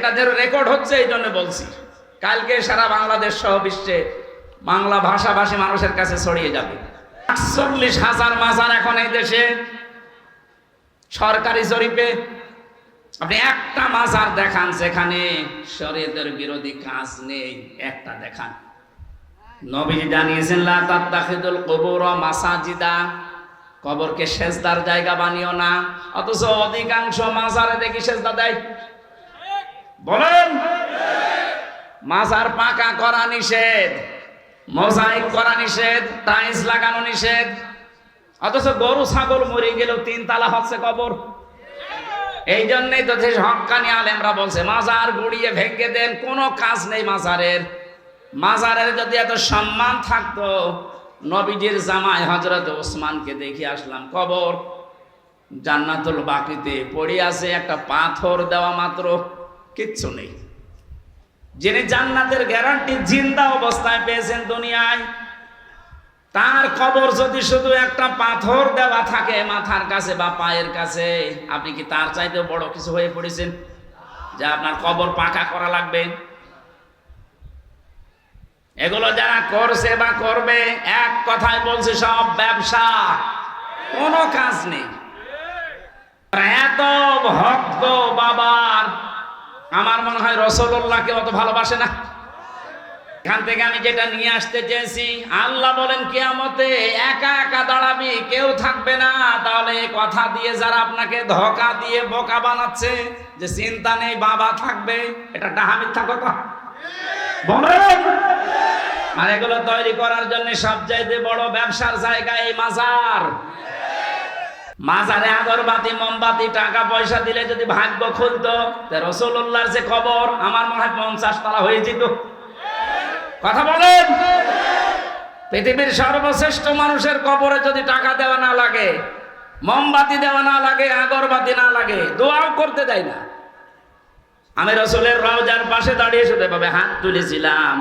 এটা যে রেকর্ড হচ্ছে এই জন্য বলছি, কালকে সারা বাংলাদেশ সহ বিশ্বে বাংলা ভাষাভাষী মানুষের কাছে ছড়িয়ে যাবে। ৪৮,০০০ মাজার এখন এই দেশে সরকারি জরিপে। আপনি একটা মাজার দেখান যেখানে শরীয়তের বিরোধী কাজ নেই, একটা দেখান। নবীজি জানিয়েছেন লা তাত্তাখিদুল কুবুর মাসাজিদা, কবরকে সেজদার জায়গা বানিও না। অথচ অধিকাংশ মাজারে দেখি সেজদা দেয়। বলেন, মাজার পাকা করা নিষেধ, মোজাইক করা নিষেধ, টাইলস লাগানো নিষেধ। অথচ গরু ছাগল মরে গেলেও ৩ তালা হচ্ছে কবর। এই জন্যই তো হক্কানি আলেমরা বলছে মাজার গুড়িয়ে ভেঙে দেন, কোনো কাজ নেই মাজারের। মাজারের যদি এত সম্মান থাকতো, নবীজির জামাই হযরত ওসমানকে দেখে আসলাম, কবর জান্নাতুল বাকিতে পড়ে আছে, একটা পাথর দেওয়া মাত্র, কিচ্ছু নেই। যিনি জান্নাতের গ্যারান্টি জিন্দা অবস্থায় পেয়েছেন দুনিয়ায়, তার কবর যদি শুধু একটা পাথর দেওয়া থাকে মাথার কাছে বা পায়ের কাছে, আপনি কি তার চাইতে বড় কিছু হয়ে পড়েছেন যে আপনার কবর পাকা করা লাগবে? এগুলো যারা করছে বা করবে, এক কথায় বলছে সব ব্যবসা, কোনো কাজ নেই। এত ভক্ত বাবার, আমার মনে হয় রাসূলুল্লাহকে অত ভালোবাসে না। এখান থেকে আমি যেটা নিয়ে আসতে চেয়েছি, আল্লাহ বলেন কিয়ামতে একা একা দাঁড়াবি, কেউ থাকবে না। তাহলে কথা দিয়ে যারা আপনাকে ধোঁকা দিয়ে বোকা বানাচ্ছে যে চিন্তা নেই বাবা থাকবে, এটা ডাহা মিথ্যা কথা বলেন। আর এগুলো তৈরি করার জন্য সবচাইতে বড় ব্যবসার জায়গা এই মাজার। মাজারে আগরবাতি মোমবাতি টাকা পয়সা দিলে যদি ভাগ্য খুলতো, রাসূলুল্লাহর যে কবর আমার মনে হয় 50 তলা হয়ে যেত। কথা বলেন, পৃথিবীর সর্বশ্রেষ্ঠ মানুষের কবরে যদি টাকা দেওয়া না লাগে, মোমবাতি দেওয়া না লাগে, আগরবাতি না লাগে, দোয়াও করতে দেয় না। আমি রাসূলের রওজার পাশে দাঁড়িয়ে শুধু এভাবে হাত তুলেছিলাম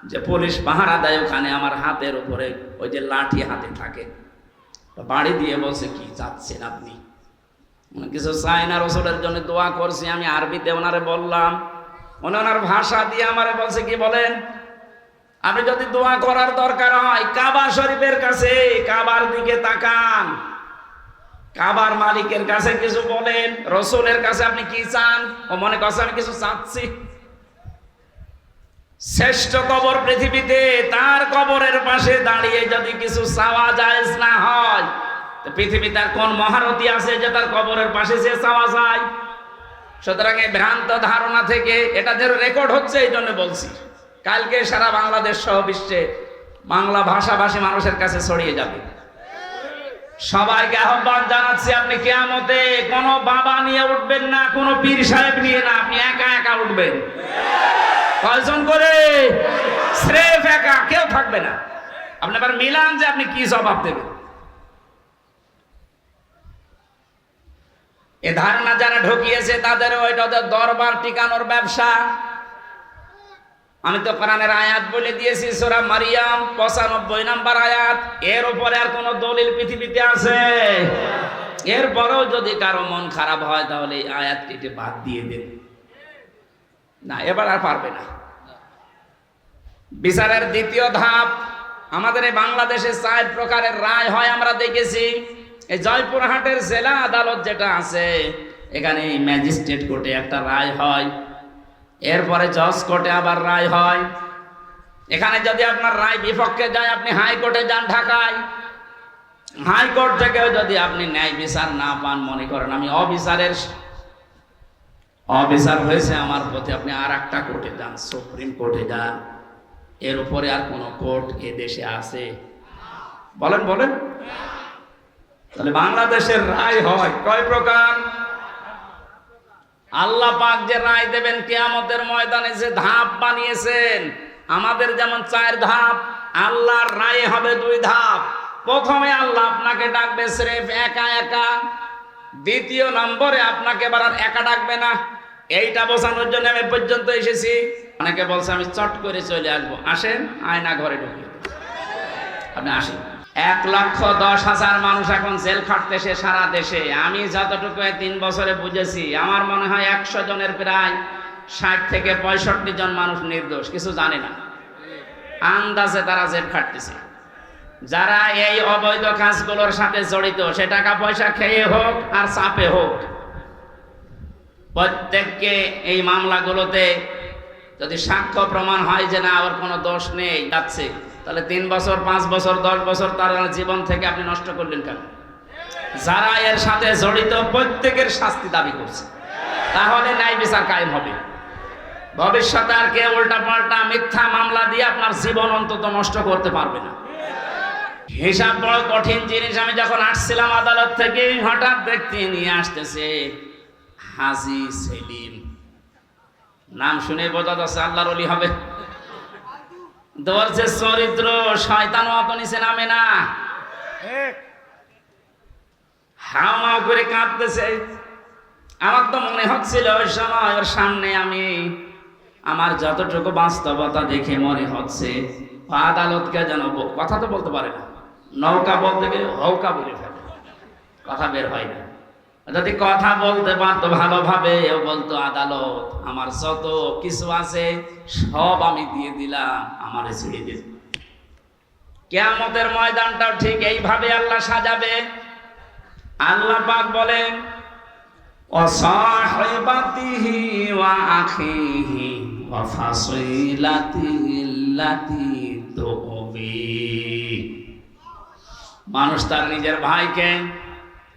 যে পুলিশ পাহারা দেয় ওখানে, আমার হাতের উপরে ওই যে লাঠি হাতে থাকে, বাড়ি দিয়ে বলছে কি চাচ্ছেন আপনি? কিছু চাই না, রাসূলের জন্য দোয়া করছি। আমি আরবিতে ওনারে বললাম, ওনার ভাষা দিয়ে আমারে বলছে কি বলেন, আপনি যদি দোয়া করার দরকার হয় কাবা শরীফের কাছে, কাবার দিকে তাকান, কাবার মালিকের কাছে কিছু বলেন, রাসূলের কাছে আপনি কি চান? ও মনে করছে আমি কিছু চাচ্ছি। শ্রেষ্ঠ কবর পৃথিবীতে, তার কবরের পাশে দাঁড়িয়ে যদি কিছু চাওয়া যায় না হয়, তো পৃথিবীতে আর কোন মহারথী আছে যে তার কবরের পাশে যে চাওয়া যায়? সুতরাং এই ভ্রান্ত ধারণা থেকে, এটা যে রেকর্ড হচ্ছে এই জন্য বলছি, কালকে সারা বাংলাদেশ সহ বিশ্বে বাংলা ভাষাভাষী মানুষের কাছে ছড়িয়ে যাবে। সবাইকে আহ্বান জানাচ্ছি, আপনি কিয়ামতে কোনো বাবা নিয়ে উঠবেন না, কোনো পীর সাহেব নিয়ে না, আপনি একা একা উঠবেন। কয়জন করে? স্রেফ একা, কেউ থাকবে না। আপনি আবার মিলান যে আপনি কি জবাব দেবেন। এ ধারণা যারা ঢুকিয়েছে তাদের ওইটা দরবার টিকানোর ব্যবসা। আমি তো কোরআনের আয়াত বলে দিয়েছি, সূরা মারিয়াম 95 নম্বর আয়াত। এর উপরে আর কোন দলিল পৃথিবীতে আছে? এরপরেও যদি কারো মন খারাপ হয় তাহলে এই আয়াতটিকে বাদ দিয়ে দেন না, এবার আর পারবে না। বিচারের দ্বিতীয় ধাপ, আমাদের এই বাংলাদেশে 4 প্রকারের রায় হয় আমরা দেখেছি। এই জয়পুরহাটের জেলা আদালত যেটা আছে, এখানে ম্যাজিস্ট্রেট কোর্টে একটা রায় হয়, এরপরে জজ কোর্টে আবার রায় হয়। এখানে যদি আপনার রায় বিপক্ষে যায়, আপনি হাইকোর্টে যান ঢাকায়। হাইকোর্ট থেকেও যদি আপনি ন্যায় বিচার না পান, মনে করেন আমি অবিচার হয়েছে আমার প্রতি, আপনি আর একটা কোর্টে যান, সুপ্রিম কোর্টে যান। এর উপরে আর কোন কোর্ট এ দেশে আছে? বলেন বলেন। তাহলে বাংলাদেশের রায় হয় কয় প্রকার? আল্লাহ পাক যে রায় দেবেন কিয়ামতের ময়দানে, যে ধাপ বানিয়েছেন, আমাদের যেমন 4 ধাপ, আল্লাহর রায় হবে 2 ধাপ। প্রথমে আল্লাহ আপনাকে ডাকবে স্রেফ একা একা, দ্বিতীয় নম্বরে আপনাকে এবার আর একা ডাকবে না। এইটা বোঝানোর জন্য আমি পর্যন্ত এসেছি। অনেকে বলছে আমি চট করে চলে আসবো, আসেন, আয়না ঘরে ঢুকে আপনি আসেন। 1,10,000 মানুষ এখন জেল খাটতেছে সারা দেশে। আমি যতটুকু 3 বছরে বুঝেছি, আমার মনে হয় 100 জনের প্রায় 60 থেকে 65 জন মানুষ নির্দোষ, কিছু জানে না, আন্দাজে তারা জেল খাটতেছে। যারা এই অবৈধ কাজগুলোর সাথে জড়িত, সে টাকা পয়সা খেয়ে হোক আর চাপে হোক, প্রত্যেককে এই মামলাগুলোতে যদি সাক্ষ্য প্রমাণ হয় যে না ওর কোনো দোষ নেই যাচ্ছে, তাহলে 3 বছর 5 বছর 10 বছর তার জীবন থেকে আপনি নষ্ট করলেন কেন? যারা এর সাথে জড়িত প্রত্যেকের শাস্তি দাবি করছে, তাহলে ন্যায় বিচার কায়েম হবে। ভবিষ্যতে আর কেউ উল্টা পাল্টা মিথ্যা মামলা দিয়ে আপনার জীবন অন্তত নষ্ট করতে পারবে না। হিসাব বড় কঠিন জিনিস। আমি যখন আসছিলাম আদালত থেকে, হঠাৎ ব্যক্তি নিয়ে আসতেছে হাজী সেলিম, নাম শুনে বোঝা যাচ্ছে আল্লাহর ওলি হবে। ধরছে চরিত্র শয়তান অত নিচে নামে না, হাওমাও করে কাঁদতেছে। আমার তো মনে হচ্ছিল ওই সময় ওর সামনে আমি আমার যতটুকু বাস্তবতা দেখে মনে হচ্ছে আদালতকে যেন কথা তো বলতে পারে না, নৌকা বলতে গেলে হৌকা বলে ফেলে, কথা বের হয় না। যদি কথা বলতে পারতো ভালোভাবে, ও বলতো আদালত আমার যত কিছু আছে সব আমি দিয়ে দিলাম, আমারে ছেড়ে দিন। কিয়ামতের ময়দানটাও ঠিক এইভাবে আল্লাহ সাজাবে। আল্লাহ পাক বলেন ওয়াসাহিবাতিহি ওয়া আখিহি ওয়া ফাসিলাতিল্লাতি তুবি। মানুষ তার নিজের ভাইকে,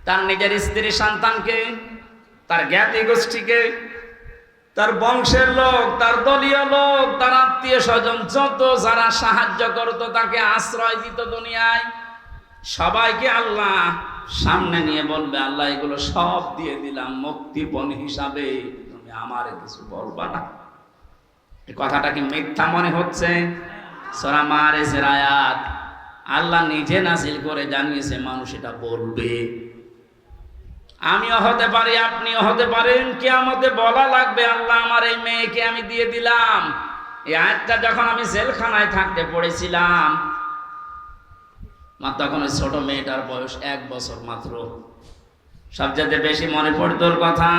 তার নিজের স্ত্রী সন্তানকে, তার জ্ঞাতি গোষ্ঠীকে, তার বংশের লোক, তার দলীয় লোক, তার আত্মীয় স্বজন, যত যারা সাহায্য করতো, তাকে আশ্রয় দিত দুনিয়ায়, সবাইকে আল্লাহ সামনে নিয়ে বলবে আল্লাহ এগুলো সব দিয়ে দিলাম মুক্তিপণ হিসাবে, তুমি আমারে কিছু বলবা না। এই কথাটা কি মিথ্যা মনে হচ্ছে? সূরা মারিজের আয়াত আল্লাহ নিজে নাযিল করে জানিয়েছে মানুষ এটা বলবে। আমিও হতে পারি, আপনিও হতে পারেন, কিয়ামতে বলা লাগবে আল্লাহ আমার এই মেয়েকে আমি দিয়ে দিলাম। এই আয়াতটা যখন আমি জেলখানায় থাকতে পড়েছিলাম, তখন ওই ছোট মেয়েটার বয়স 1 বছর মাত্র। সবচেয়ে বেশি মনে পড়তো ওর কথা।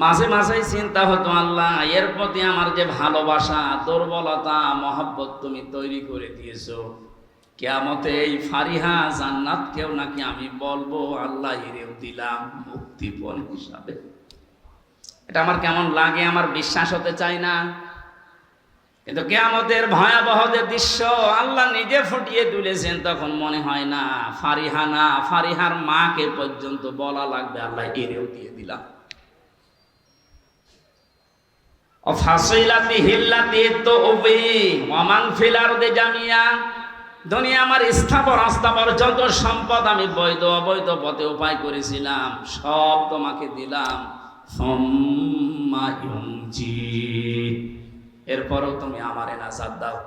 মাঝে মাঝেই চিন্তা হতো আল্লাহ এর প্রতি আমার যে ভালোবাসা, দুর্বলতা, মহব্বত তুমি তৈরি করে দিয়েছো, কিয়ামতে এই ফারিহা জান্নাতকেও নাকি আমি বলবো আল্লাহ এরেও দিলাম মুক্তিপণ হিসাবে। এটা আমার কেমন লাগে, আমার বিশ্বাস হতে চায় না। কিন্তু কিয়ামতের ভয়াবহ যে দৃশ্য আল্লাহ নিজে ফুটিয়ে তুলেছেন, তখন মনে হয় না ফারিহা না, ফারিহার মাকে পর্যন্ত বলা লাগবে আল্লাহ এরেও দিয়ে দিলাম। ফাসিলাতিহিল্লাতি তুবি ওয়া মান ফিল আরদি জামিয়া। দুনিয়া আমার স্থাবর অস্থাবর যত সম্পদ আমি বৈধ অবৈধ পথে উপায় করেছিলাম সব তোমাকে দিলাম। সুম্মা ইউনজি, এরপরও তুমি আমারে নাজাত দাও।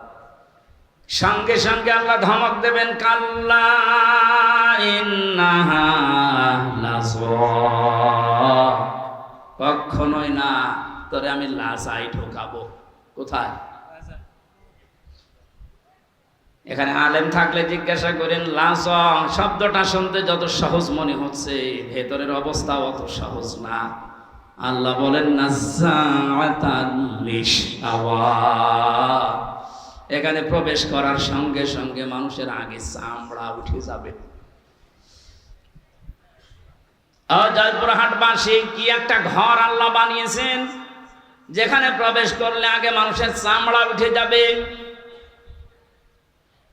সঙ্গে সঙ্গে আল্লাহ ধমক দেবেন কাল্লা ইন্নাহা লাযা, কখনোই না, তোরে আমি লাজায় ঢোকাবো। কোথায়? এখানে আলেম থাকলে জিজ্ঞাসা করেন লাজা শব্দটা শুনতে যত সহজ মনে হচ্ছে, ভেতরের অবস্থা অত সহজ না। আল্লাহ বলেন নাযাআতাল লিশাওয়া, এখানে প্রবেশ করার সঙ্গে সঙ্গে মানুষের আগে চামড়া উঠে যাবে। জয়পুরহাটবাসী কি একটা ঘর আল্লাহ বানিয়েছেন, যেখানে প্রবেশ করলে আগে মানুষের চামড়া উঠে যাবে।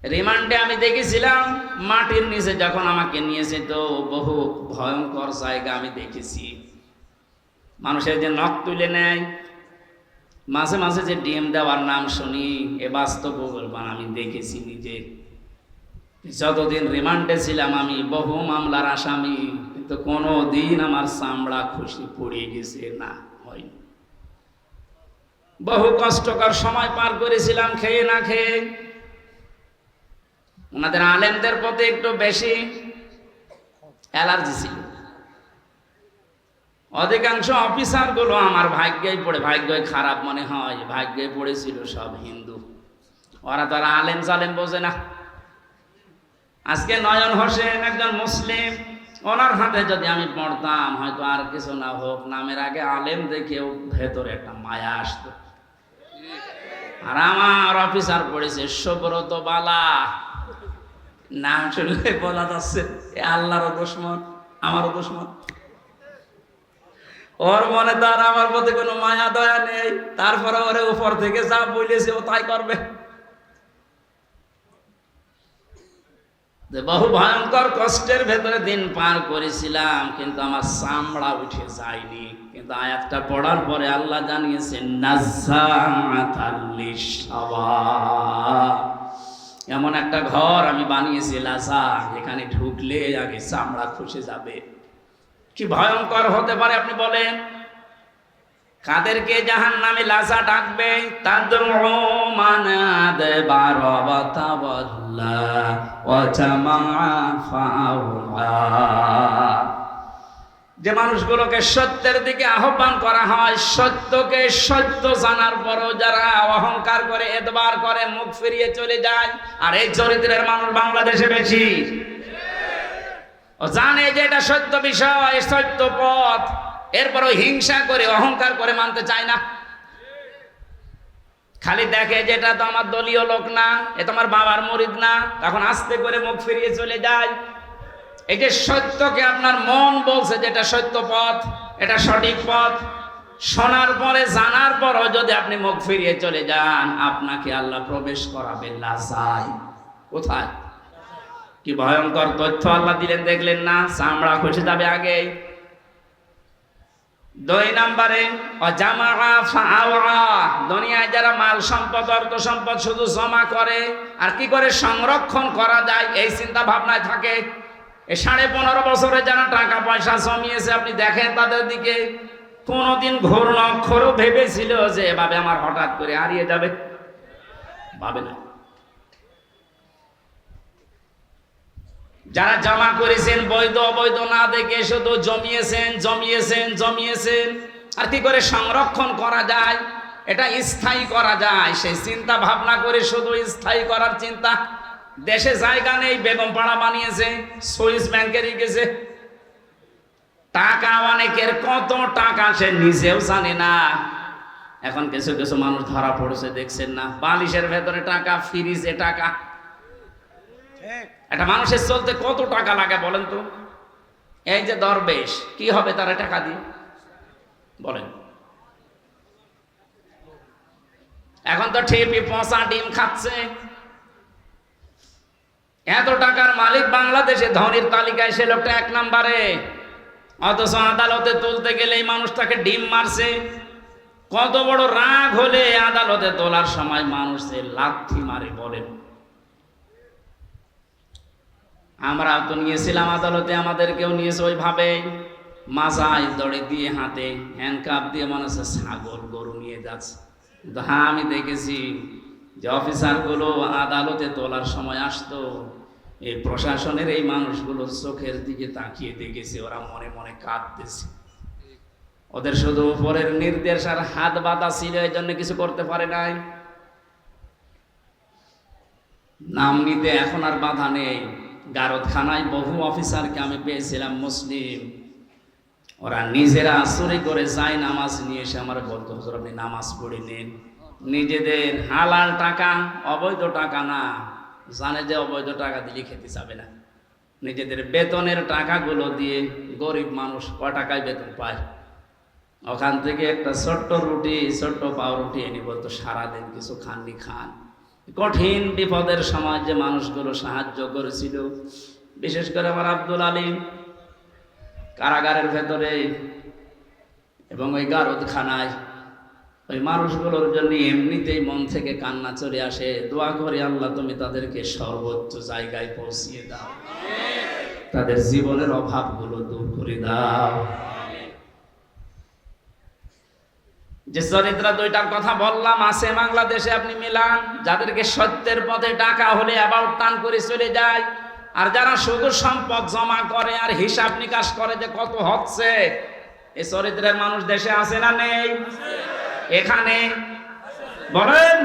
রিমান্ডে আমি দেখেছিলাম মাটির নিচে যখন আমাকে নিয়েছে, তো বহু ভয়ঙ্কর জায়গা আমি দেখেছি। মানুষের যে নখ তুলে নেয়, মাঝে মাঝে যে ডিএম দেওয়ার নাম শুনি, এ বাস্তব আমি দেখেছি নিজে। যতদিন রিমান্ডে ছিলাম আমি বহু মামলার আসামি, কিন্তু কোনো দিন আমার চামড়া খুশি পড়ে গেছে না, হয়নি। বহু কষ্টকর সময় পার করেছিলাম খেয়ে না খেয়ে। ওনাদের আলেমদের প্রতি একটু বেশি অ্যালার্জি ছিল। অধিকাংশ অফিসার গুলো আমার ভাগ্যেই পড়ে, ভাগ্যই খারাপ মনে হয়, ভাগ্যে পড়েছিল সব হিন্দু। ওরা তো আর আলেম জালেম বোঝে না। আজকে নয়ন হোসেন একজন মুসলিম, ওনার হাতে যদি আমি পড়তাম, হয়তো আর কিছু না হোক, নামের আগে আলেম দেখেও ভেতরে একটা মায়া আসতো। আর আমার অফিসার পড়েছে সুব্রত বালা, নাম শুনলে বলা যাচ্ছে এ আল্লাহরও দুশমন, আমারও দুশমন। ওর মনে তো আর আমার প্রতি কোনো মায়া দয়া নেই, তারপরে ওরে উপর থেকে যা বলেছে ও তাই করবে। বহু ভয়ঙ্কর কষ্টের ভেতরে দিন পার করেছিলাম, কিন্তু আমার চামড়া উঠে যায়নি। কিন্তু আয়াতটা পড়ার পরে আল্লাহ জানিয়েছেন নাজ্জাআতাল লিশাওয়া, এমন একটা ঘর আমি বানিয়েছি লাসা, এখানে ঢুকলে আগে চামড়া খসে যাবে। কি ভয়ঙ্কর হতে পারে আপনি বলেন? কাদেরকে জাহান্নামে লাসা ডাকবে? তাদউ মান আদবারা ওয়া তাওয়াল্লা ওয়া জামাআ ফাআওয়া, যে মানুষগুলোকে সত্যের দিকে আহ্বান করা হয়, সত্যকে সত্য জানার পরও যারা অহংকার করে, এতবার করে, মুখ ফিরিয়ে চলে যায়। আর এই চরিত্রের মানুষ বাংলাদেশে বেশি। ও জানে যে এটা সত্য বিষয়, সত্য পথ, এরপরও হিংসা করে, অহংকার করে মানতে চায় না। খালি দেখে যেটা তো আমার দলীয় লোক না, এ তোমার বাবার মুরিদ না, তখন আস্তে করে মুখ ফিরিয়ে চলে যায়। এই যে সত্যকে আপনার মন বলছে যেটা সত্য পথ, এটা সঠিক পথ, শোনার পরে, জানার পরও যদি আপনি মুখ ফিরিয়ে চলে যান, আপনাকে আল্লাহ প্রবেশ করাবেন লাসায়। কোথায়? কি ভয়ঙ্কর তথ্য আল্লাহ দিলেন, দেখলেন না? চামড়া খসে যাবে আগে। 2 নম্বরে জামাআ ফাআওয়া, দুনিয়ায় যারা মাল সম্পদ, অর্থ সম্পদ শুধু জমা করে আর কি করে সংরক্ষণ করা যায় এই চিন্তা ভাবনায় থাকে। এই 15.5 বছরে যারা টাকা পয়সা জমিয়েছে, আপনি দেখেন তাদের দিকে, কোনোদিন ঘূর্ণ অক্ষরও ভেবেছিল যে এভাবে আমার হঠাৎ করে হারিয়ে যাবে? ভাবে না। যারা জমা করেছেন বৈধ অবৈধ না দেখে শুধু জমিয়েছেন জমিয়েছেন জমিয়েছেন, আর কি করে সংরক্ষণ করা যায়, এটা স্থায়ী করা যায় সেই চিন্তা ভাবনা করে, শুধু স্থায়ী করার চিন্তা। দেশে জায়গা নেই, বেগম পাড়া বানিয়েছে, সুইস ব্যাংকে রেখেছে। টাকা অনেকের, কত টাকা সে নিজেও জানে না। এখন কিছু কিছু মানুষ ধরা পড়েছে, দেখছেন না? বালিশের ভেতরে টাকা, ফ্রিজে টাকা। একটা মানুষের চলতে কত টাকা লাগে বলেন তো? এই যে দরবেশ, কি হবে তারা টাকা দিয়ে বলেন? এখন তো ঠিপি পচা ডিম খাচ্ছে। এত টাকার মালিক বাংলাদেশে, ধনীর তালিকায় সে লোকটা 1 নম্বরে, অথচ আদালতে তুলতে গেলে এই মানুষটাকে ডিম মারছে। কত বড় রাগ হলে আদালতে তোলার সময় মানুষের লাথি মারে বলেন? আমরা তো নিয়েছিলাম আদালতে, আমাদেরকেও নিয়েছে ওইভাবে, মাজায় দড়ি দিয়ে, হাতে হ্যান্ডকাপ দিয়ে, মনে হচ্ছে ছাগল গরু নিয়ে যাচ্ছে। কিন্তু হ্যাঁ, আমি দেখেছি যে অফিসারগুলো আদালতে তোলার সময় আসতো, এই প্রশাসনের এই মানুষগুলোর চোখের দিকে তাকিয়ে দেখেছি, ওরা মনে মনে কাঁদতেছে। ওদের শুধু উপরের নির্দেশ আর হাত বাঁধা ছিল, এই জন্য কিছু করতে পারে নাই। নাম নিতে এখন আর বাধা নেই। গারদখানায় বহু অফিসারকে আমি পেয়েছিলাম মুসলিম, ওরা নিজেরা চুরি করে যায় নামাজ নিয়ে এসে আমার বলতো, হুজুর আপনি নামাজ পড়ে নিন। নিজেদের হালাল টাকা, অবৈধ টাকা না, জানে যে অবৈধ টাকা দিলে খেতে যাবে না। নিজেদের বেতনের টাকাগুলো দিয়ে, গরিব মানুষ ক টাকায় বেতন পায়, ওখান থেকে একটা ছোট্ট রুটি, ছোট্ট পাউরুটি এনে বলতো সারাদিন কিছু খাননি খান। কঠিন বিপদের সময় যে মানুষগুলো সাহায্য করেছিল, বিশেষ করে আমার আব্দুল আলিম কারাগারের ভেতরে এবং ওই গারদখানায়, ওই মানুষগুলোর জন্য এমনিতেই মন থেকে কান্না চলে আসে। দোয়া করি, আল্লাহ তুমি তাদেরকে সর্বোচ্চ জায়গায় পৌঁছিয়ে দাও, তাদের জীবনের অভাবগুলো দূর করে দাও। যে চরিত্র 2টার কথা বললাম আছে বাংলাদেশে, আপনি মিলান। যাদেরকে সত্যের পথে ডাকা হলে অ্যাবাউট টান করে চলে যায়, আর যারা শুধু সম্পদ জমা করে আর হিসাব নিকাশ করে যে কত হচ্ছে, এই চরিত্রের মানুষ দেশে আছে না নেই? এখানে বলেন,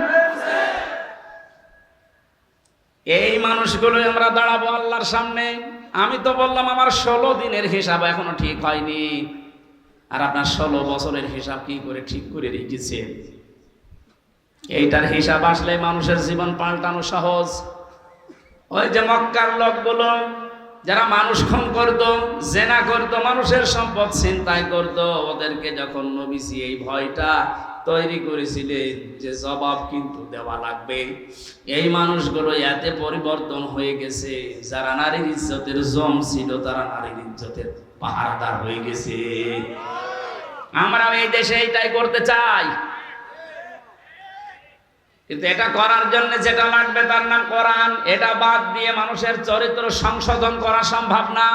এই মানুষগুলো আমরা দাঁড়াবো আল্লাহর সামনে। আমি তো বললাম আমার 16 দিনের হিসাব এখনো ঠিক হয়নি, আর আপনার 16 বছরের হিসাব কি করে ঠিক করে রেখেছেন? এইটার হিসাব আসলে মানুষের জীবন পাল্টানো সহজ। ওই যে মক্কার লোকগুলো যারা মানুষ খুন করত, জেনা করত, মানুষের সম্পদ ছিনতাই করত, ওদেরকে যখন নবীজি এই ভয়টা তৈরি করেছিলেন যে জবাব কিন্তু দেওয়া লাগবে, এই মানুষগুলো এতে পরিবর্তন হয়ে গেছে, যারা নারীর ইজ্জতের জম ছিল তারা নারীর ইজ্জতের পাহারাদার হয়ে গেছে। আমরা এই দেশে এইটাই করতে চাই, কিন্তু এটা করার জন্য যেটা লাগবে তার নাম কোরআন। এটা বাদ দিয়ে মানুষের চরিত্র সংশোধন করা সম্ভব না।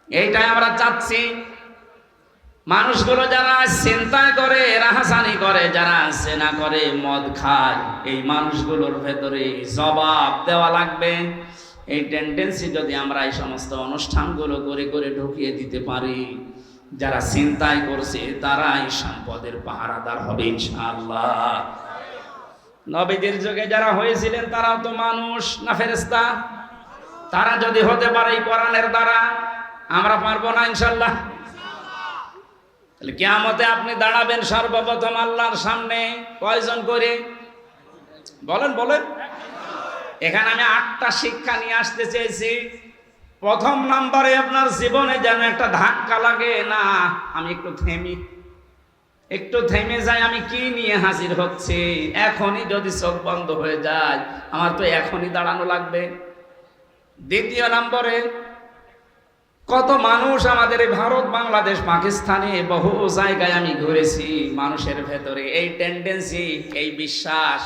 এইটাই আমরা চাচ্ছি। মানুষগুলো যারা চিন্তা করে, রাহাজানি করে, যারা জেনা করে, মদ খায়, এই মানুষগুলোর ভেতরে জবাব দেওয়া লাগবে। এই টেন্ডেন্সি যদি আমরা এই সমস্ত অনুষ্ঠানগুলো করে করে ঢুকিয়ে দিতে পারি, যারা চিন্তাই করছে তারাই সম্পদের পাহারাদার হবে ইনশাআল্লাহ। নবীদের যুগে যারা হয়েছিলেন তারাও তো মানুষ না ফেরেশতা? তারা যদি হতে পারে এই কোরআনের দ্বারা, আমরা পারবো না ইনশাআল্লাহ? তাহলে কিয়ামতে আপনি দাঁড়াবেন সর্বপ্রথম আল্লাহর সামনে কয়জন করে? বলেন বলেন। এখানে আমি 8টা শিক্ষা নিয়ে আসতে চেয়েছি। প্রথম নম্বরে আপনার জীবনে যেন একটা ধাক্কা লাগে, না আমি একটু থেমে যাই, আমি কি নিয়ে হাজির হচ্ছি। এখনই যদি চোখ বন্ধ হয়ে যায়, আমার তো এখনই দাঁড়ানো লাগবে। দ্বিতীয় নম্বরে, কত মানুষ আমাদের এই ভারত, বাংলাদেশ, পাকিস্তানে বহু জায়গায় আমি ঘুরেছি, মানুষের ভেতরে এই টেন্ডেন্সি, এই বিশ্বাস,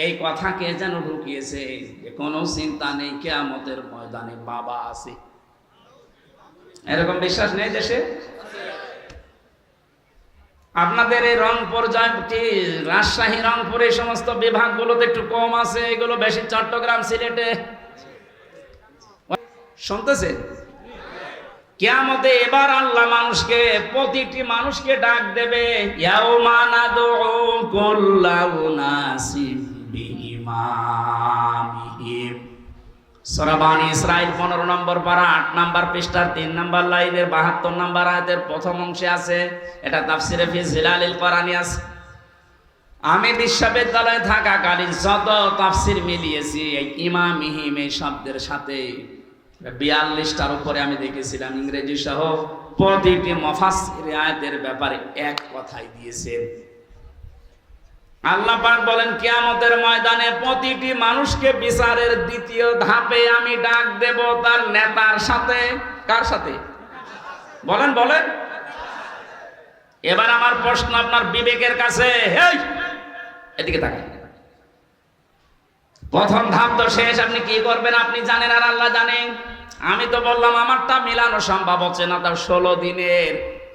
এই কথাকে যেন ঢুকিয়েছে যে কোনো চিন্তা নেই, কিয়ামতের ময়দানে বাবা আছে। এরকম বিশ্বাস নেই দেশে? আপনাদের এই রংপুর, রাজশাহী, রংপুর, এই সমস্ত বিভাগগুলোতে একটু কম আছে, এগুলো বেশি চট্টগ্রাম, সিলেটে। শুনতেছে? কিয়ামতে এবার আল্লাহ মানুষকে, প্রতিটি মানুষকে ডাক দেবে, ইয়াউমা নাদউ কুল্লা উনাসিম বিইমামিহিম। সূরা বানী ইসরাঈল 15 নম্বর পারা 8 নম্বর পৃষ্ঠার 3 নম্বর লাইনের 72 নম্বর আয়াতের প্রথম অংশে আছে। এটা তাফসিরে ফি জিলালিল কোরআনে আছে। আমি বিশ্ববিদ্যালয়ে থাকাকালীন যত তাফসির মিলিয়েছি, এই ইমামিহিম এই শব্দের সাথে 42টার উপরে আমি দেখেছিলাম ইংরেজি সহ। প্রতিটি মুফাসসির আয়াতের ব্যাপারে এক কথাই দিয়েছেন। আল্লাহ পাক বলেন কিয়ামতের ময়দানে প্রতিটি মানুষকে বিচারের দ্বিতীয় ধাপে আমি ডাক দেব তার নেতার সাথে। কার সাথে? বলেন বলেন। এবার আমার প্রশ্ন আপনার বিবেকের কাছে, হেই এদিকে তাকান। প্রথম ধাপ তো শেষ, আপনি কি করবেন আপনি জানেন আর আল্লাহ জানেন। আমি তো বললাম আমারটা মিলানো সম্ভব হচ্ছে না, তার 16 দিনের।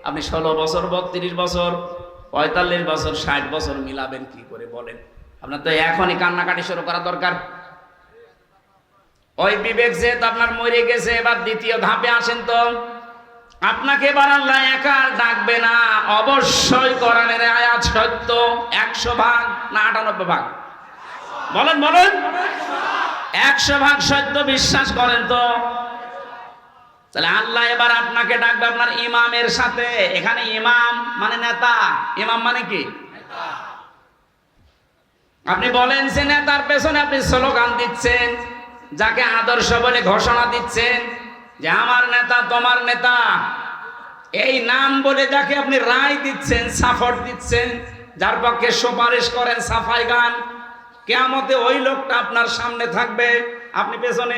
আপনি 16 বছর, 32 বছর, 45 বছর, 60 বছর মিলাবেন কি করে বলেন? আপনার তো এখনই কান্নাকাটি শুরু করা দরকার। ওই বিবেক যেহেতু আপনার মরে গেছে, এবার দ্বিতীয় ধাপে আসেন। তো আপনাকে এবার আল্লাহ একা ডাকবে না, অবশ্যই কোরআনের আয়াত সত্য 100 ভাগ না 98 ভাগ? বলেন বলেন। 100 ভাগ সত্য বিশ্বাস করেন তো? তাহলে আল্লাহ এবার আপনাকে ডাকবে আপনার ইমামের সাথে। এখানে ইমাম মানে নেতা, ইমাম মানে কি? আপনি বলেন যে নেতার পেছনে আপনি স্লোগান দিচ্ছেন, যাকে আদর্শ বলে ঘোষণা দিচ্ছেন যে আমার নেতা তোমার নেতা, এই নাম বলে যাকে আপনি রায় দিচ্ছেন, সাপোর্ট দিচ্ছেন, যার পক্ষে সুপারিশ করেন, সাফাই গান, কিয়ামতে ওই লোকটা আপনার সামনে থাকবে, আপনি পেছনে।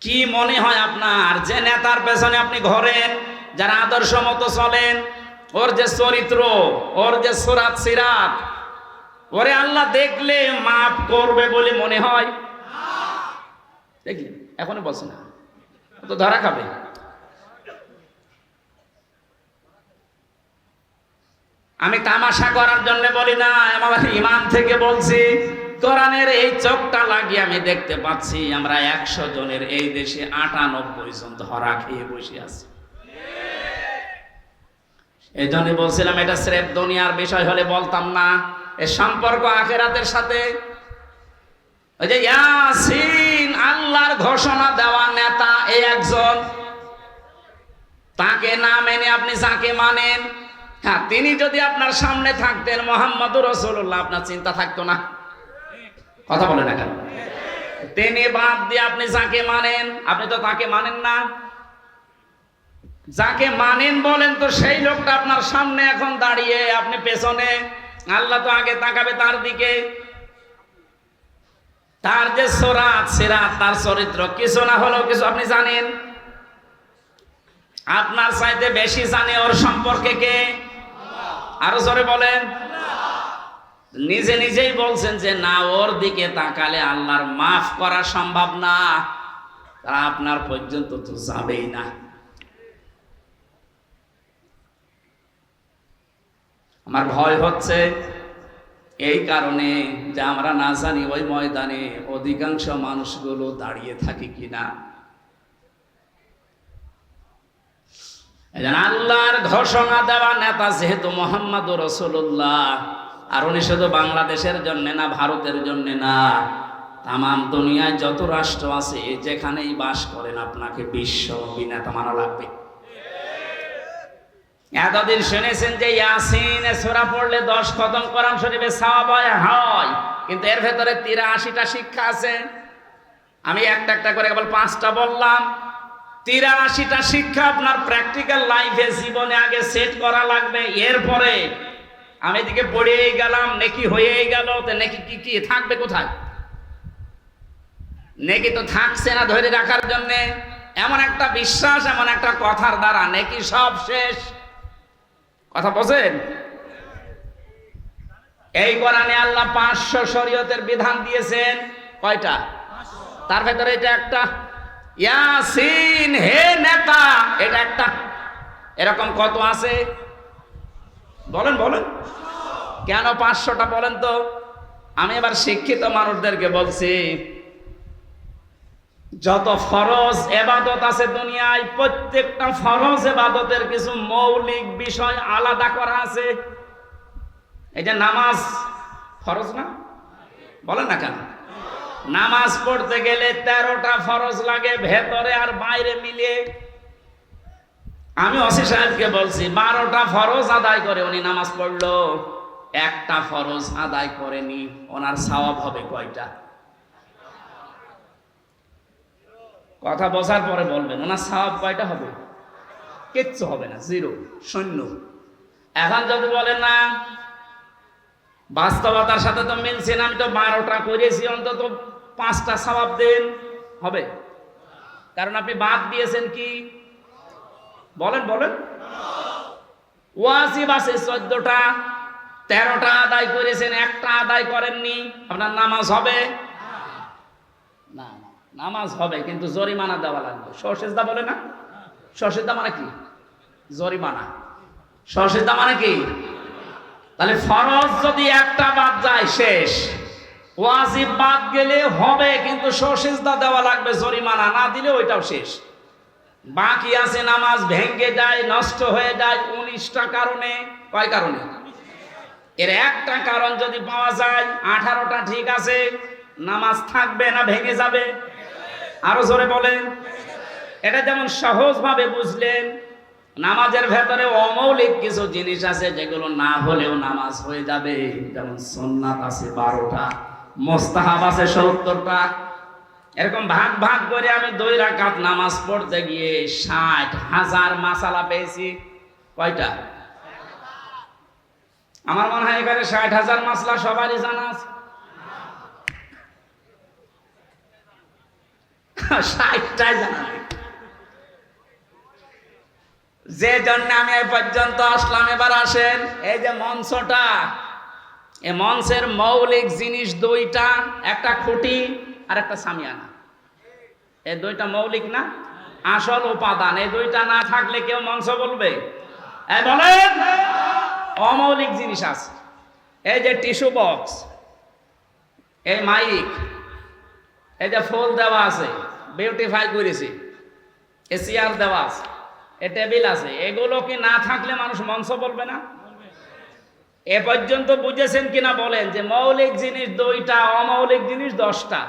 কি মনে হয় আপনার যে নেতার পেছনে আপনি ঘোরেন, যারা আদর্শ মতো চলেন, ওর যে চরিত্র, ওর যে সুরাত সিরাত, ওরে আল্লাহ দেখলে মাফ করবে বলে মনে হয়? দেখলেন, এখনো বলছে না, তো ধরা খাবে। আমি তামাশা করার জন্য বলি না, আমার ইমান থেকে বলছি। কোরআনের এই চোখটা লাগিয়ে আমি দেখতে পাচ্ছি আমরা 100 জনের এই দেশে 98 জন ধরা খেয়ে বসে আছি। এই জন্য বলছিলাম এটা স্রেফ দুনিয়ার বিষয় হলে বলতাম না, এর সম্পর্ক আখিরাতের সাথে। ওই যে ইয়াসিন, আল্লাহর ঘোষণা দেওয়া নেতা এই একজন, তাকে না মেনে আপনি যাকে মানেন, হ্যাঁ তিনি যদি আপনার সামনে থাকতেন মুহাম্মদুর রাসূলুল্লাহ, আপনার চিন্তা থাকতো না। কথা বলে না কেন? তিনি বাদ দিয়ে আপনি যাকে মানেন, আপনি তো তাকে মানেন না। যাকে মানেন বলেন তো সেই লোকটা আপনার সামনে এখন দাঁড়িয়ে, আপনি পেছনে, আল্লাহ তো আগে তাকাবে তার দিকে। তার যে সরাত সিরাত, তার চরিত্র কিছু না হলেও কিছু আপনি জানেন। আপনার চাইতে বেশি জানে ওর সম্পর্কে কে? আরো জোরে বলেন। নিজে নিজেই বলছেন যে না, ওর দিকে তাকালে আল্লাহর মাফ করা সম্ভব না, তা আপনার পর্যন্ত তো যাবেই না। আমার ভয় হচ্ছে এই কারণে যে আমরা না জানি ওই ময়দানে অধিকাংশ মানুষগুলো দাঁড়িয়ে থাকে কিনা। আল্লাহর ঘোষণা দেওয়া নেতা যেহেতু মুহাম্মদুর রাসূলুল্লাহ, আর উনি শুধু বাংলাদেশের জন্য না, ভারতের জন্য না, তামাম দুনিয়ায় যত রাষ্ট্র আছে যেখানেই বাস করেন আপনাকে বিশ্ব নেতা মানা লাগবে। এতদিন শুনেছেন যে ইয়াসিন সূরা পড়লে 10 খতম কোরআন শরীফে সওয়াব হয়, কিন্তু এর ভেতরে 83টা শিক্ষা আছে। আমি একটা একটা করে কেবল 5টা বললাম। 83টা শিক্ষা আপনার প্র্যাকটিক্যাল লাইফে জীবনে আগে সেট করা লাগবে। এরপরে আমি এদিকে পড়েই গেলাম, নেকি হয়েই গেল, তো নেকি কি থাকবে কোথায়? নেকি তো থাকছে না ধরে রাখার জন্য। এমন একটা বিশ্বাস, এমন একটা কথার দ্বারা নেকি সব শেষ। কথা বোঝেন? এই কোরআনে আল্লাহ 500 শরীয়তের বিধান দিয়েছেন। কয়টা? তার ভেতরে এটা একটা। ইয়াসিন হে নেতা, এটা একটা। এরকম কত আছে বলেন বলেন? কেন 500টা বলেন তো? আমি এবার শিক্ষিত মানুষদেরকে বলছি, যত ফরজ ইবাদত আছে দুনিয়ায়, প্রত্যেকটা ফরজ ইবাদতের কিছু মৌলিক বিষয় আলাদা করা আছে। এই যে নামাজ ফরজ না, বলেন না কেন? নামাজ পড়তে গেলে 13টা ফরজ লাগে, ভেতরে আর বাইরে মিলিয়ে। আমি ওসি সাহেবকে বলছি 12টা ফরজ আদায় করে উনি নামাজ পড়লো, একটা ফরজ আদায় করেনি, ওনার সওয়াব হবে কয়টা? কথা বোঝার পরে বলবেন ওনার সওয়াব কয়টা হবে? কিচ্ছু হবে না, 0, শূন্য। এখন যদি বলেন না বাস্তবতার সাথে তো মিলছে না, আমি তো 12টা করেছি, অন্তত 5টা সওয়াব দেন, হবে? কারণ আপনি বাদ দিয়েছেন কি? বলেন বলেন। ওয়াজিব আছে 14টা, 13টা আদায় করেছেন, একটা আদায় করেননি, আপনার নামাজ হবে না? নামাজ হবে, কিন্তু জরিমানা দেওয়া লাগবে। সরসেজদা বলে না? সরসেজদা মানে কি? জরিমানা। সরসেজদা মানে কি? তাহলে ফরজ যদি একটা বাদ যায় শেষ, ওয়াজিব বাদ গেলে হবে, কিন্তু সরসেজদা দেওয়া লাগবে, জরিমানা না দিলে ওইটাও শেষ। বাকি আছে নামাজ ভেঙে যায়, নষ্ট হয়ে যায় 19টা কারণে। কয় কারণে? এর একটা কারণ যদি পাওয়া যায়, 18টা ঠিক আছে, নামাজ থাকবে না ভেঙে যাবে? আরো জোরে বলেন। এটা যেমন সহজ ভাবে বুঝলেন, নামাজের ভেতরে অমৌলিক কিছু জিনিস আছে যেগুলো না হলেও নামাজ হয়ে যাবে। যেমন সুন্নাত আছে 12টা, মুস্তাহাব আছে 70টা। এরকম ভাগ ভাগ করে আমি 2 রাকাত নামাজ পড়তে গিয়ে 60,000 মাসালা পেয়েছি। কয়টা? আমার মনে হয় এখানে 60,000 মাসলা সবারই জানা আছে। 60টাই জানা নেই। যে জন্য আমি এই পর্যন্ত আসলাম। এবার আসেন, এই যে মঞ্চটা, এই মঞ্চের মৌলিক জিনিস 2টা, একটা খুঁটি আর একটা সামিয়ানা। এই 2টা মৌলিক না, আসল উপাদান। এই 2টা না থাকলে কেউ মঞ্চ বলবে? বলেন। অমৌলিক জিনিস আছে, এই যে টিস্যু বক্স, এই মাইক, এই যে ফুল দেওয়া আছে, বিউটিফাই করেছি, এই চেয়ার দেওয়া আছে, এই টেবিল আছে। এগুলো কি না থাকলে মানুষ মঞ্চ বলবে না? এ পর্যন্ত বুঝেছেন কিনা বলেন যে মৌলিক জিনিস 2টা, অমৌলিক জিনিস 10টা।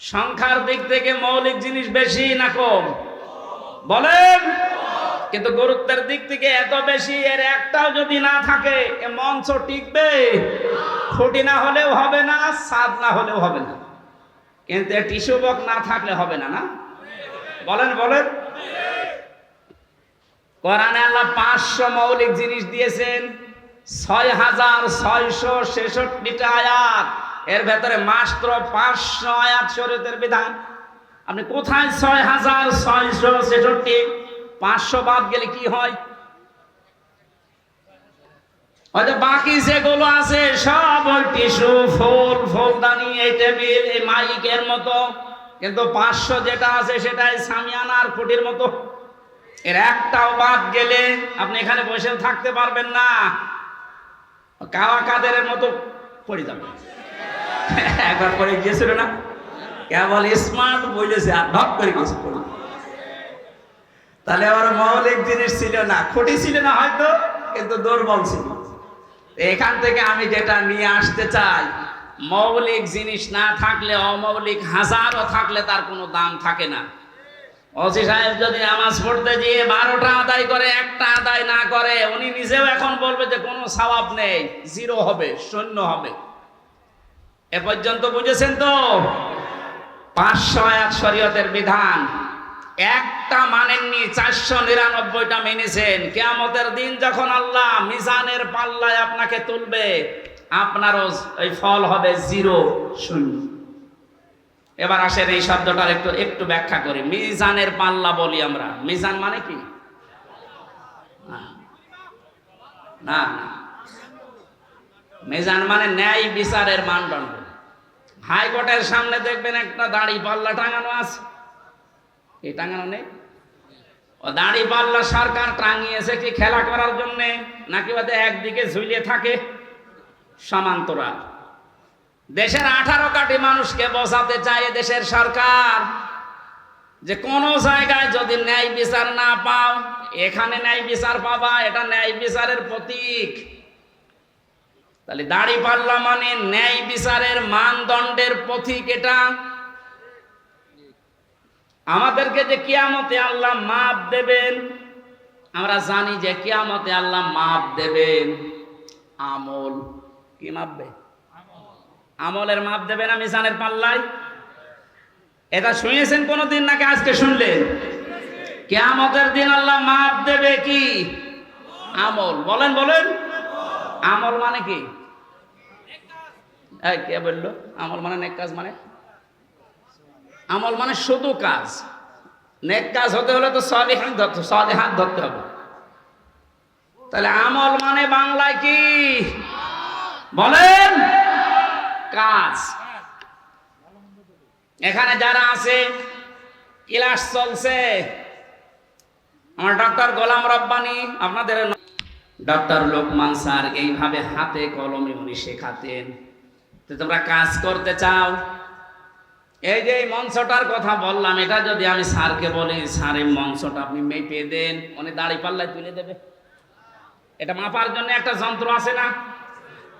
সংখ্যার দিক থেকে মৌলিক জিনিস বেশি না কম বলেন? কিন্তু গুরুত্বের দিক থেকে এত বেশি, এর একটাও যদি না থাকে এ মঞ্চ টিকবে? খুঁটি না হলেও হবে না, ছাদ না হলেও হবে না, কিন্তু টিস্যু বক্স না থাকলে হবে না, না বলেন? বলেন। কোরআনে আল্লাহ 500 মৌলিক জিনিস দিয়েছেন, 6666টা আয়াত, এর ভেতরে মাত্র 500 আয়াত শরীয়তের বিধান। আপনি কোথায় 6666? 500 বাদ গেলে কি হয়? হয়তো বাকি যেগুলো আছে সব ওই টিস্যু, ফুল, ফুলদানি, এই টেবিল, এই মাইকের মতো, কিন্তু 500 যেটা আছে সেটাই সামিয়ানার খুঁটির মতো। এর একটাও বাদ গেলে আপনি এখানে বসে থাকতে পারবেন না, কাওয়া কাদের মতো পড়ে যাবে। একবার পড়ে গিয়েছিল না, কেবল স্মার্ট বলেছে আর ঢক করে গেছে পড়ে। তাহলে আমার মৌলিক জিনিস ছিল না, খুঁটি ছিল না হয়তো, কিন্তু দুর্বল ছিল। এখান থেকে আমি যেটা নিয়ে আসতে চাই, মৌলিক জিনিস না থাকলে অমৌলিক হাজারও থাকলে তার কোনো দাম থাকে না। ওসি সাহেব যদি নামাজ পড়তে গিয়ে 12টা আদায় করে, একটা আদায় না করে, উনি নিজেও এখন বলবে যে কোনো সওয়াব নেই, 0 হবে, শূন্য হবে। এ পর্যন্ত বুঝেছেন তো? 500 আয়াত শরীয়তের বিধান, একটা মানেননি, 499টা মেনেছেন। কিয়ামতের দিন যখন আল্লাহ মিজানের পাল্লায় আপনাকে তুলবে, আপনারও ওই ফল হবে 0, শূন্য। এবার আসেন এই শব্দটার একটু ব্যাখ্যা করি। মিজানের পাল্লা বলি আমরা, মিজান মানে কি? না, মিজান মানে ন্যায় বিচারের মানদণ্ড। হাইকোর্টের সামনে দেখবেন একটা দাড়ি পাল্লা টাঙানো আছে, এই টাঙানো নেই? ও দাড়ি পাল্লা সরকার টাঙিয়েছে কি খেলা করার জন্য, নাকি ওদের একদিকে ঝুলিয়ে থাকে সমান্তরাল? দেশের 18 কোটি মানুষকে বোঝাতে চায় দেশের সরকার যে কোন জায়গায় যদি ন্যায় বিচার না পাও, এখানে ন্যায় বিচার পাবা, এটা ন্যায় বিচারের প্রতীক। তাহলে দাড়ি পাল্লা মানে ন্যায় বিচারের মানদণ্ডের প্রতীক। এটা আমাদেরকে যে কিয়ামতে আল্লাহ মাপ দেবেন, আমরা জানি যে কিয়ামতে আল্লাহ মাপ দেবেন আমল। কি মাপবে? আমলের মাপ দেবে না মিজানের পাল্লায়। এটা শুনেছেন কোনদিন নাকি আজকে শুনলেন? কিয়ামতের দিন আল্লাহ মাপ দেবে কি? আমল। বলেন বলেন। আমল মানে কি? এই কে বললো আমল মানে নেক কাজ? মানে আমল মানে শুধু কাজ। নেক কাজ হতে হলে তো সালিহাত ধরতে হবে। তাহলে আমল মানে বাংলায় কি বলেন? কাজ। এখানে যারা আছে, ক্লাস চলছে, আমার ডক্টর গোলাম রব্বানী, আপনাদের ডক্টর লোকমান স্যার এইভাবে হাতে কলমে উনি শেখাতেন। তো তোমরা কাজ করতে চাও, এই যে এই মঞ্চটার কথা বললাম, এটা যদি আমি স্যারকে বলি, স্যার এই মঞ্চটা আপনি মেপে দেন, উনি দাড়ি পাল্লায় তুলে দেবে। এটা মাপার জন্য একটা যন্ত্র আছে না?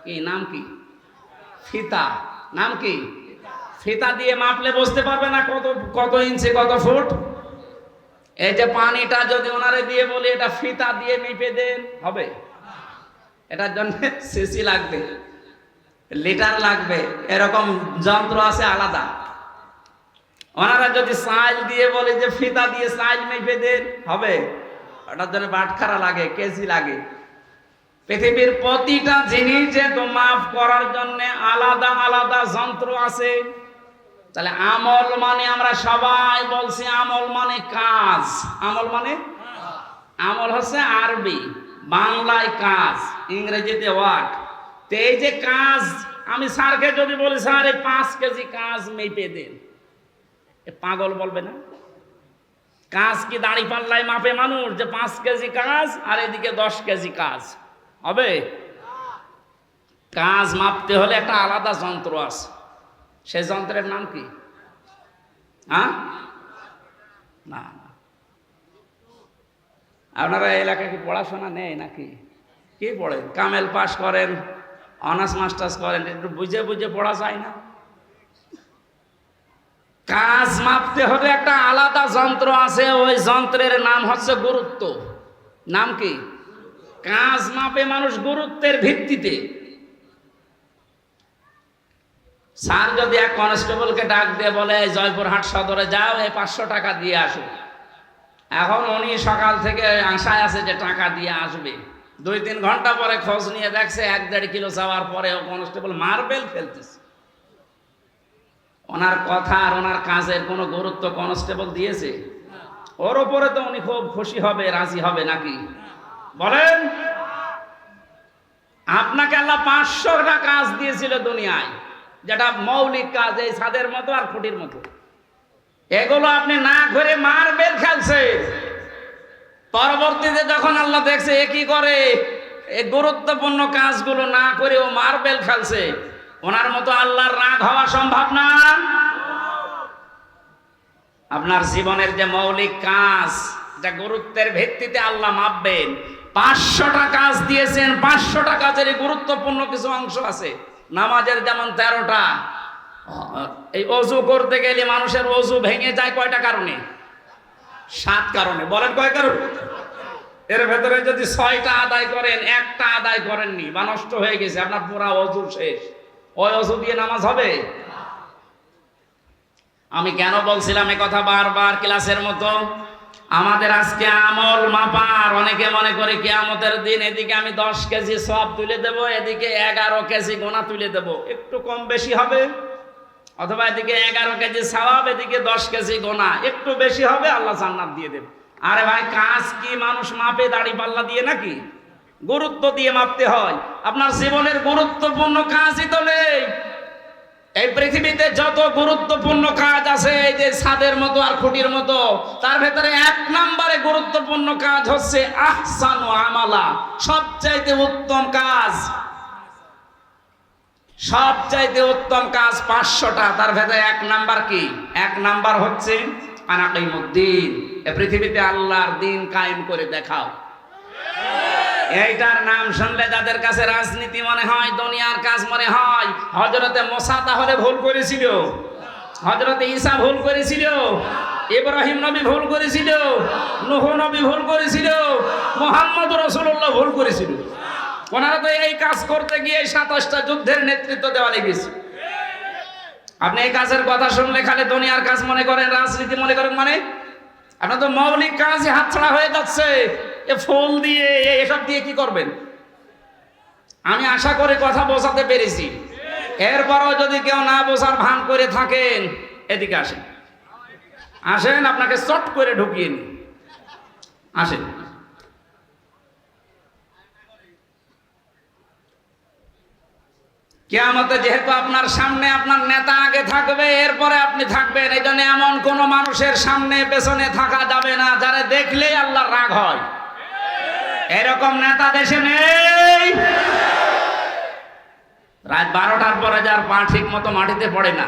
কি নাম? কি ফিতা। নাম কি? ফিতা দিয়ে মাপলে বুঝতে পারবে না কত ইঞ্চি কত ফুট। এই যে পানিটা যদি ওনারে দিয়ে বলি এটা ফিতা দিয়ে মেপে দেন, হবে? এটার জন্য সিসি লাগবে, লিটার লাগবে, এরকম যন্ত্র আছে আলাদা। ওনারা যদি সাইজ দিয়ে বলে যে ফিতা দিয়ে সাইজ মেপে দেন, হবে? ওটার জন্য বাটখারা লাগে, কেজি লাগে। পৃথিবীর প্রতিটা জিনিস যেহেতু মাপ করার জন্য আলাদা আলাদা যন্ত্র আছে। তাহলে আমল মানে আমরা সবাই বলছি আমল মানে কাজ। আমল মানে, আমল হচ্ছে আরবি, বাংলায় কাজ, ইংরেজিতে ওয়ার্ক। তো এই যে কাজ, আমি স্যারকে যদি বলি স্যার এই 5 কেজি কাজ মেপে দেন, পাগল বলবে না? কাজ কি দাড়ি পাল্লায় মাপে মানুষ যে 5 কেজি কাজ আর এদিকে 10 কেজি কাজ? হবে? কাজ মাপতে হলে একটা আলাদা যন্ত্র আছে। সেই যন্ত্রের নাম কি? হ্যাঁ, না, আপনারা এলাকায় কি পড়াশোনা নেই নাকি? কি পড়েন? কামেল পাস করেন, অনার্স মাস্টার্স করেন, একটু বুঝে বুঝে পড়া যায় না? কাজ মাপতে হবে একটা আলাদা যন্ত্র আছে, ওই যন্ত্রের নাম হচ্ছে গুরুত্ব। নাম কি? কাজ মাপে মানুষ গুরুত্বের ভিত্তিতে। স্যার যদি এক কনস্টেবলকে ডাক দিয়ে বলে জয়পুরহাট সদরে যাও, এই 500 টাকা দিয়ে আসো, এখন উনি সকাল থেকে আশায় আছে যে টাকা দিয়ে আসবে। 2-3 ঘন্টা পরে খোঁজ নিয়ে দেখছে 1-1.5 কিলো যাওয়ার পরে কনস্টেবল মার্বেল ফেলতেছে। ওনার কথা আর ওনার কাজের কোনো গুরুত্ব কনস্টেবল দিয়েছে? ওর ওপরে তো উনি খুব খুশি হবে, রাজি হবে নাকি বলেন? আপনাকে আল্লাহ 500টা কাজ দিয়েছিল দুনিয়ায়, যেটা মৌলিক কাজ, এই ছাদের মতো আর খুঁটির মতো। এগুলো আপনি না করে মার্বেল খেলছে। পরবর্তীতে যখন আল্লাহ দেখছে এ কি করে, এই গুরুত্বপূর্ণ কাজগুলো না করে ও মার্বেল খেলছে, ওনার মতো আল্লাহর রাগ হওয়া সম্ভব না। আপনার জীবনের যে মৌলিক কাজ, যা গুরুত্বের ভিত্তিতে আল্লাহ মাপবেন। 500টা কাজ দিয়েছেন, 500টা কাজের গুরুত্বপূর্ণ কিছু অংশ আছে। নামাজের যেমন 13টা। এই অজু করতে গেলে মানুষের অজু ভেঙে যায় কয়টা কারণে? 7 কারণে। বলেন কয় কারণ? এর ভেতরে যদি 6টা আদায় করেন, একটা আদায় করেননি বা নষ্ট হয়ে গেছে, আপনার পুরা অজু শেষ। ওই অজু দিয়ে নামাজ হবে? আমি কেন বলছিলাম এ কথা বারবার ক্লাসের মতো? আমাদের আজকে আমল মাপার, অনেকে মনে করে কিয়ামতের দিন এদিকে আমি 10 কেজি সওয়াব তুলে দেব, এদিকে 11 কেজি গোনা তুলে দেব, একটু কম বেশি হবে। অথবা এদিকে 11 কেজি সওয়াব, এদিকে 10 কেজি গোনা, একটু বেশি হবে, আল্লাহ জান্নাত দিয়ে দেবে। আরে ভাই, কাজ কি মানুষ মাপে দাড়ি পাল্লা দিয়ে নাকি? গুরুত্ব দিয়ে মাপতে হয়। আপনার জীবনের গুরুত্বপূর্ণ কাজই তো নেই। এই পৃথিবীতে যত গুরুত্বপূর্ণ কাজ আছে, এই যে ছাদের মতো আর খুঁটির মতো, তার ভেতরে 1 নম্বরে গুরুত্বপূর্ণ কাজ হচ্ছে আহসানু আমালা, সবচাইতে উত্তম কাজ। সবচাইতে উত্তম কাজ 500টা, তার ভেতরে 1 নাম্বার কি? 1 নাম্বার হচ্ছে আনাকিমুদ্দিন, এই পৃথিবীতে আল্লাহর দিন কায়েম করে দেখাও। এইটার নাম শুনলে যাদের কাছে রাজনীতি মনে হয়, দুনিয়ার কাজ মনে হয়। হযরতে মুসা তাহলে ভুল করেছিল? হযরতে ঈসা ভুল করেছিল? ইব্রাহিম নবী ভুল করেছিল? নূহ নবী ভুল করেছিল? মুহাম্মদ রাসূলুল্লাহ ভুল করেছিল? ওনারা তো এই কাজ করতে গিয়ে 27টা যুদ্ধের নেতৃত্ব দেওয়া লেগেছে। আপনি এই কাজের কথা শুনলে খালি দুনিয়ার কাজ মনে করেন, রাজনীতি মনে করেন, মানে আপনার তো মৌলিক কাজই হাতছাড়া হয়ে যাচ্ছে। এ ফুল দিয়ে, এসব দিয়ে কি করবেন? আমি আশা করি কথা বোঝাতে পেরেছি। এরপরও যদি কেউ না বোঝার ভান করে থাকেন, এদিকে আসেন, আসেন, আপনাকে চট করে ঢুকিয়ে নি, আসেন। কিয়ামতে যেহেতু আপনার সামনে আপনার নেতা আগে থাকবে, এরপরে আপনি থাকবেন, এই জন্য এমন কোন মানুষের সামনে পেছনে থাকা যাবে না যারা দেখলেই আল্লাহর রাগ হয়। এরকম নেতা দেশে নেই। রাত 12টার পরে যার পা ঠিক মতো মাটিতে পড়ে না,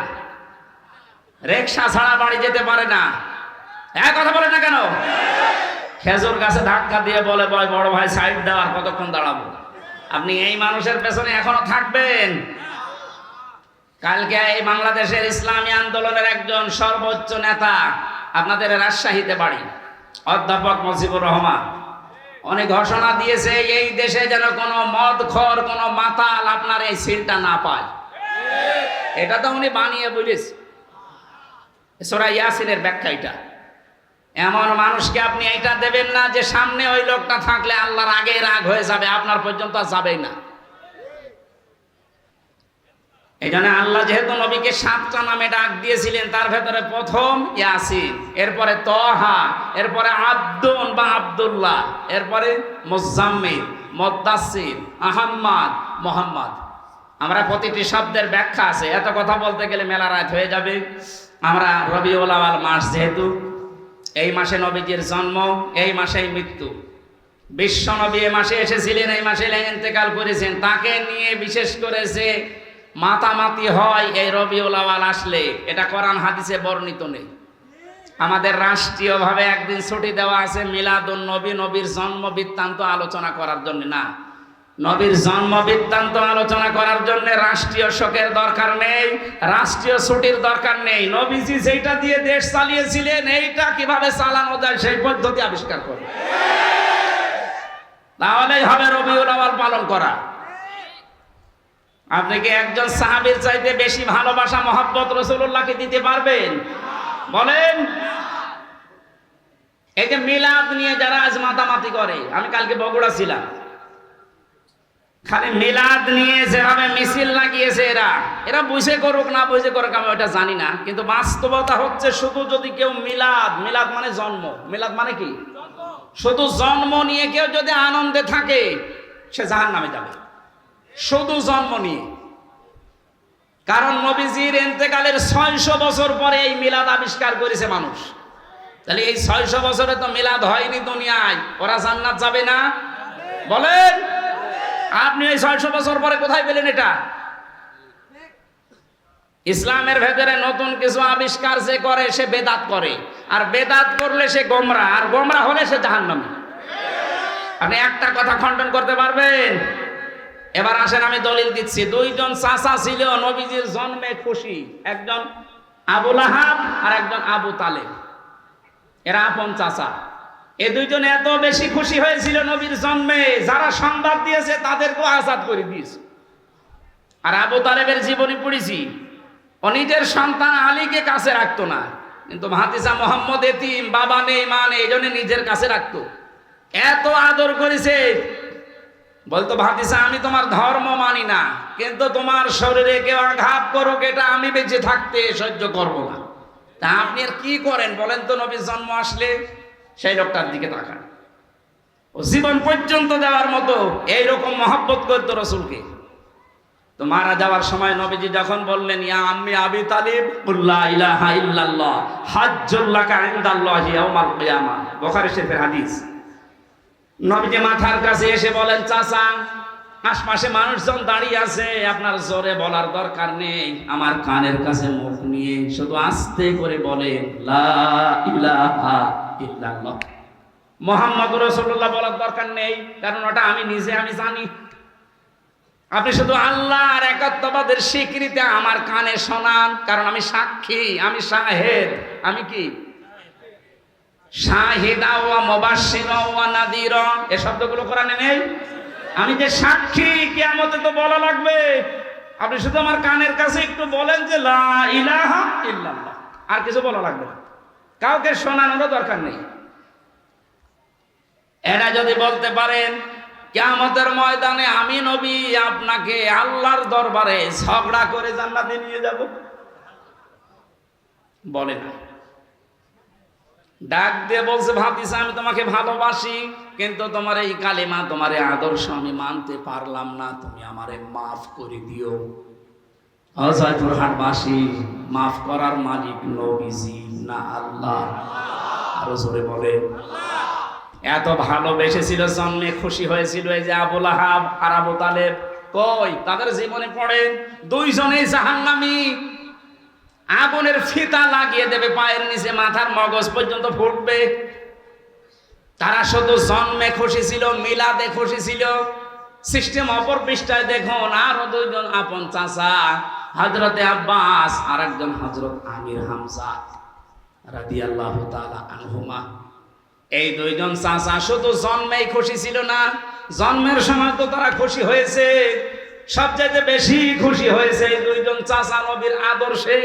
রিকশা ছাড়া বাড়ি যেতে পারে না। এক কথা বলে না কেন? খেজুর গাছে ধাক্কা দিয়ে বলে, বড় ভাই সাইড দাও, আর কতক্ষণ দাঁড়াবো? আপনি এই মানুষের পেছনে এখনো থাকবেন? কালকে এই বাংলাদেশের ইসলামী আন্দোলনের একজন সর্বোচ্চ নেতা, আপনাদের রাজশাহীতে বাড়ি, অধ্যাপক মুজিবুর রহমান, উনি ঘোষণা দিয়েছে এই দেশে যেন কোনো মদখোর, কোনো মাতাল আপনার এই সিলটা না পায়। এটা তো উনি বানিয়ে বলেছে, সূরা ইয়াসিনের ব্যাখ্যা এটা। এমন মানুষকে আপনি এটা দেবেন না যে সামনে ওই লোকটা থাকলে আল্লাহর আগে রাগ হয়ে যাবে, আপনার পর্যন্ত যাবেই না। এই জন্য আল্লাহ যেহেতু নবীকে 7টা নামে ডাক দিয়েছিলেন, তার ভেতরে প্রথম ইয়াসিন, এরপরে তহা, এরপরে আব্দুন বা আব্দুল্লাহ, এরপরে মুজাম্মিল, মুদ্দাসসির, আহম্মদ, মুহাম্মদ। আমরা প্রতিটি শব্দের ব্যাখ্যা আছে, এত কথা বলতে গেলে মেলা রাত হয়ে যাবে। আমরা রবিউল আউয়াল মাস, যেহেতু এই মাসে নবীজির জন্ম, এই মাসেই মৃত্যু। বিশ্ব নবী এই মাসে এসেছিলেন, এই মাসে ইন্তেকাল করেছেন। তাকে নিয়ে বিশেষ করে যে মাতামাতি হয় এই রবিউল আউয়াল আসলে, এটা কোরআন হাদিসে বর্ণিত নেই। আমাদের রাষ্ট্রীয়ভাবে একদিন ছুটি দেওয়া আছে মিলাদুন নবী, নবীর জন্ম বৃত্তান্ত আলোচনা করার জন্য না। নবীর জন্ম বৃত্তান্ত আলোচনা করার জন্য রাষ্ট্রীয় শোকের দরকার নেই, রাষ্ট্রীয় ছুটির দরকার নেই। নবীজি যেটা দিয়ে দেশ চালিয়েছিলেন এইটা কিভাবে চালানো যায় সেই পদ্ধতি আবিষ্কার করুন, তাহলেই হবে রবিউল আউয়াল পালন করা। আপনি কি একজন সাহাবীর চাইতে বেশি ভালোবাসা মহব্বত রাসূলুল্লাহকে দিতে পারবেন? বলেন। এই যে মিলাদ নিয়ে যারা আজ মাতামাতি করে, আমি কালকে বগুড়া ছিলাম, খালি মিলাদ নিয়ে যেভাবে মিছিল লাগিয়েছে এরা বুঝে করুক না বুঝে করুক আমি ওটা জানি না, কিন্তু বাস্তবতা হচ্ছে শুধু যদি কেউ মিলাদ মানে জন্ম, মিলাদ মানে কি শুধু জন্ম নিয়ে কেউ যদি আনন্দে থাকে সে জাহান্নামে যাবে, শুধু জন্ম নিয়ে। কারণ নবীজির ইন্তেকালের 600 বছর পরে এই মিলাদ আবিষ্কার করেছে মানুষ। তাহলে এই 600 বছরে তো মিলাদ হয়নি দুনিয়ায়, ওরা জান্নাত যাবে না? বলেন। আপনি এই 600 বছর পরে কোথায় পেলেন এটা? ইসলামের ভেতরে নতুন কিছু আবিষ্কার যে করে সে বেদাত করে, আর বেদাত করলে সে গোমরাহ, আর গোমরাহ হলে সে জাহান্নামী। আপনি একটা কথা খণ্ডন করতে পারবেন? এবার আসেন আমি দলিল দিচ্ছি। দুইজন চাচা ছিল নবীজির জন্মে খুশি, একজন আবু লাহাব আর একজন আবু তালেব, এরা আপন চাচা। এই দুইজন এত বেশি খুশি হয়েছিল নবীর জন্মে, যারা সংবাদ দিয়েছে তাদেরকেও আজাদ করে দিয়েছে। আর আবু তালেবের জীবনী পড়েছি, ও নিজের সন্তান আলীকে কাছে রাখতো না, কিন্তু ভাতিজা মোহাম্মদ এতিম, বাবা নেই মা নেই, এই জন্য নিজের কাছে রাখতো। এত আদর করেছে, বলতো ভাতিজা আমি তোমার ধর্ম মানি না, কিন্তু তোমার শরীরে কেউ আঘাত করুক এটা আমি বেঁচে থাকতে সহ্য করবো না। তা আপনি আর কি করেন বলেন তো? নবীর জন্ম আসলে সেই লোকটার দিকে তাকান। ও জীবন পর্যন্ত দেওয়ার মতো এইরকম মহব্বত করতো রসুলকে। তো মারা যাওয়ার সময় নবীজি যখন বললেন ইয়া আম্মি আবি তালিব লা ইলাহা ইল্লাল্লাহ হাজ্জুল লাকা ইনদাল্লাহি ইয়াউমাল কিয়ামাহ, বুখারী শরীফের হাদিস। নবীজি মাথার কাছে এসে বলেন চাচা, আশপাশে মানুষজন দাঁড়িয়ে আছে, আপনার জোরে বলার দরকার নেই, আমার কানের কাছে মুখ নিয়ে শুধু আস্তে করে বলেন লা ইলাহা ইল্লাল্লাহ। মুহাম্মদুর রাসূলুল্লাহ বলার দরকার নেই, কারণ ওটা আমি নিজে আমি জানি। আপনি শুধু আল্লাহর একাত্মবাদের স্বীকৃতি আমার কানে শোনান, কারণ আমি সাক্ষী, আমি শাহেদ। আমি কি? শাহিদা ওয়া মুবাশশিরা ওয়া নাযীরা, এই শব্দগুলো কোরআনে নেই? আমি যে সাক্ষী, কিয়ামতে তো বলা লাগবে। আপনি শুধু আমার কানের কাছে একটু বলেন যে লা ইলাহা ইল্লাল্লাহ, আর কিছু বলা লাগবে না, কাউকে শোনানোর দরকার নেই। এরা যদি বলতে পারেন কিয়ামতের ময়দানে আমি নবী আপনাকে আল্লাহর দরবারে ঝগড়া করে জান্নাতে নিয়ে যাব, বলে না। ডাক দিয়ে বলছে ভাতিজা আমি তোমাকে ভালোবাসি, কিন্তু তোমার এই কালিমা, তোমার এই আদর্শ আমি মানতে পারলাম না, তুমি আমারে মাফ করে দিও। জয়পুরহাটবাসী, মাফ করার মালিক নবীজি না আল্লাহ? আরো জোরে বলে। এত ভালোবেসেছিল, জন্মে খুশি হয়েছিল এই যে আবু লাহাব আর আবু তালেব, কই তাদের জীবনে পড়েন দুইজনেই জাহান্নামী। আগুনের ফিতা লাগিয়ে দেবে পায়ের নিচে, মাথার মগজ পর্যন্ত ফুটবে। তারা শুধু জন্মে খুশি ছিল, মিলাদে খুশি ছিল। সিস্টেম অপর পৃষ্ঠায় দেখুন আরো দুইজন আপন চাচা, হযরতে আব্বাস আর একজন হযরত আমির হামজা রাদিয়াল্লাহু তাআলা আনহুমা। এই দুইজন চাচা শুধু জন্মেই খুশি ছিল না, জন্মের সময় তো তারা খুশি হয়েছে, সবচেয়ে বেশি খুশি হয়েছে এই দুইজন চাচা নবীর আদর্শে।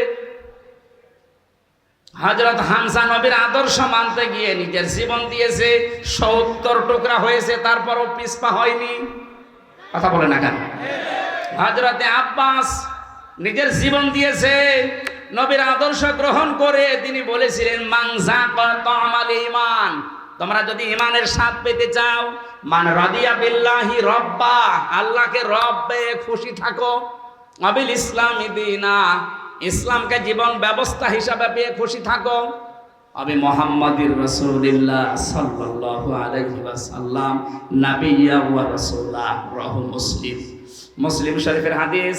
হযরত হামজা নবীর আদর্শ মানতে গিয়ে নিজের জীবন দিয়েছে, 70 টুকরা হয়েছে, তারপরও পিছপা হয়নি। কথা বলে না কেন? হযরতে আব্বাস নিজের জীবন দিয়েছে নবীর আদর্শ গ্রহণ করে। তিনি বলেছিলেন মান যাকা তামাল ঈমান, তোমরা যদি ঈমানের স্বাদ পেতে চাও, মান রাদিয়া বিল্লাহি রব্বা, আল্লাহকে রব পেয়ে খুশি থাকো, আবিল ইসলামি দীনা, ইসলামকে জীবন ব্যবস্থা হিসাবে পেয়ে খুশি থাকো, আবি মুহাম্মাদির রাসূলিল্লাহ সাল্লাল্লাহু আলাইহি ওয়াসাল্লাম নাবিয়্যা ওয়া রাসূলা। রাহু মুসলিম, মুসলিম শরীফের হাদিস।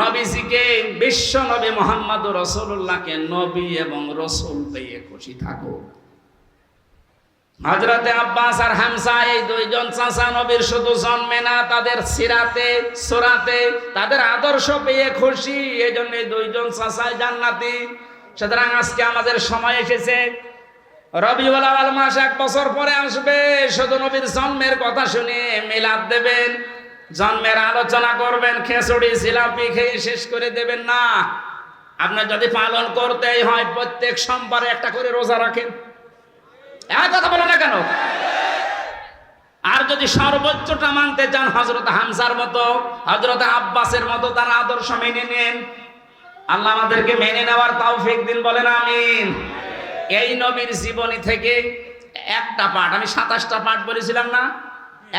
নবীজিকে, বিশ্ব নবী মুহাম্মদুর রাসূলুল্লাহকে নবী এবং রাসূল পেয়ে খুশি থাকো। হযরতে আব্বাস আর হামজা এই দুইজন চাচা নবীর শুধু জন্মে না, তাদের সিরাতে সূরাতে তাদের আদর্শ পেয়ে খুশি, এজন্য এই দুইজন চাচাই জান্নাতি। সুতরাং আজকে আমাদের সময় এসেছে, রবিউল আউয়াল মাস 1 বছর পরে আসবে, শুধু নবীর জন্মের কথা শুনে মিলাদ দেবেন, জন্মের আলোচনা করবেন, খিচুড়ি জিলাপি খেয়ে শেষ করে দেবেন না। আপনার যদি পালন করতেই হয় প্রত্যেক সোমবারে একটা করে রোজা রাখেন। কথা বলে না কেন? আর যদি সর্বোচ্চটা মানতে চান হযরত হামজার মতো, হযরত আব্বাসের মতো তার আদর্শ মেনে নেন। আল্লাহ আমাদেরকে মেনে নেওয়ার তৌফিক দিন, বলেন আমিন। এই নবীর জীবনী থেকে একটা পাঠ, আমি 27টা পাঠ বলেছিলাম না,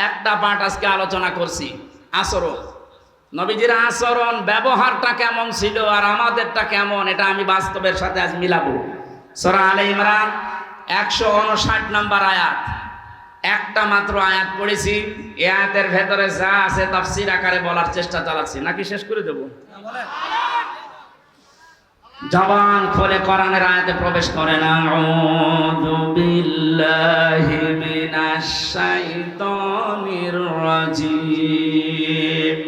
একটা পাঠ আজকে আলোচনা করছি। আচরণ, নবীজির আচরণ ব্যবহারটা কেমন ছিল আর আমাদেরটা কেমন, এটা আমি বাস্তবের সাথে আজ মিলাবো। সূরা আলে ইমরান 159 নম্বর আয়াত, একটা মাত্র আয়াত পড়েছি। এই আয়াতের ভেতরে যা আছে তাফসীর আকারে বলার চেষ্টা চালাচ্ছি, নাকি শেষ করে দেব? জবান খুলে কোরআনের আয়াতে প্রবেশ করেন। আউযু বিল্লাহি মিনাশ শাইতানির রাজীম,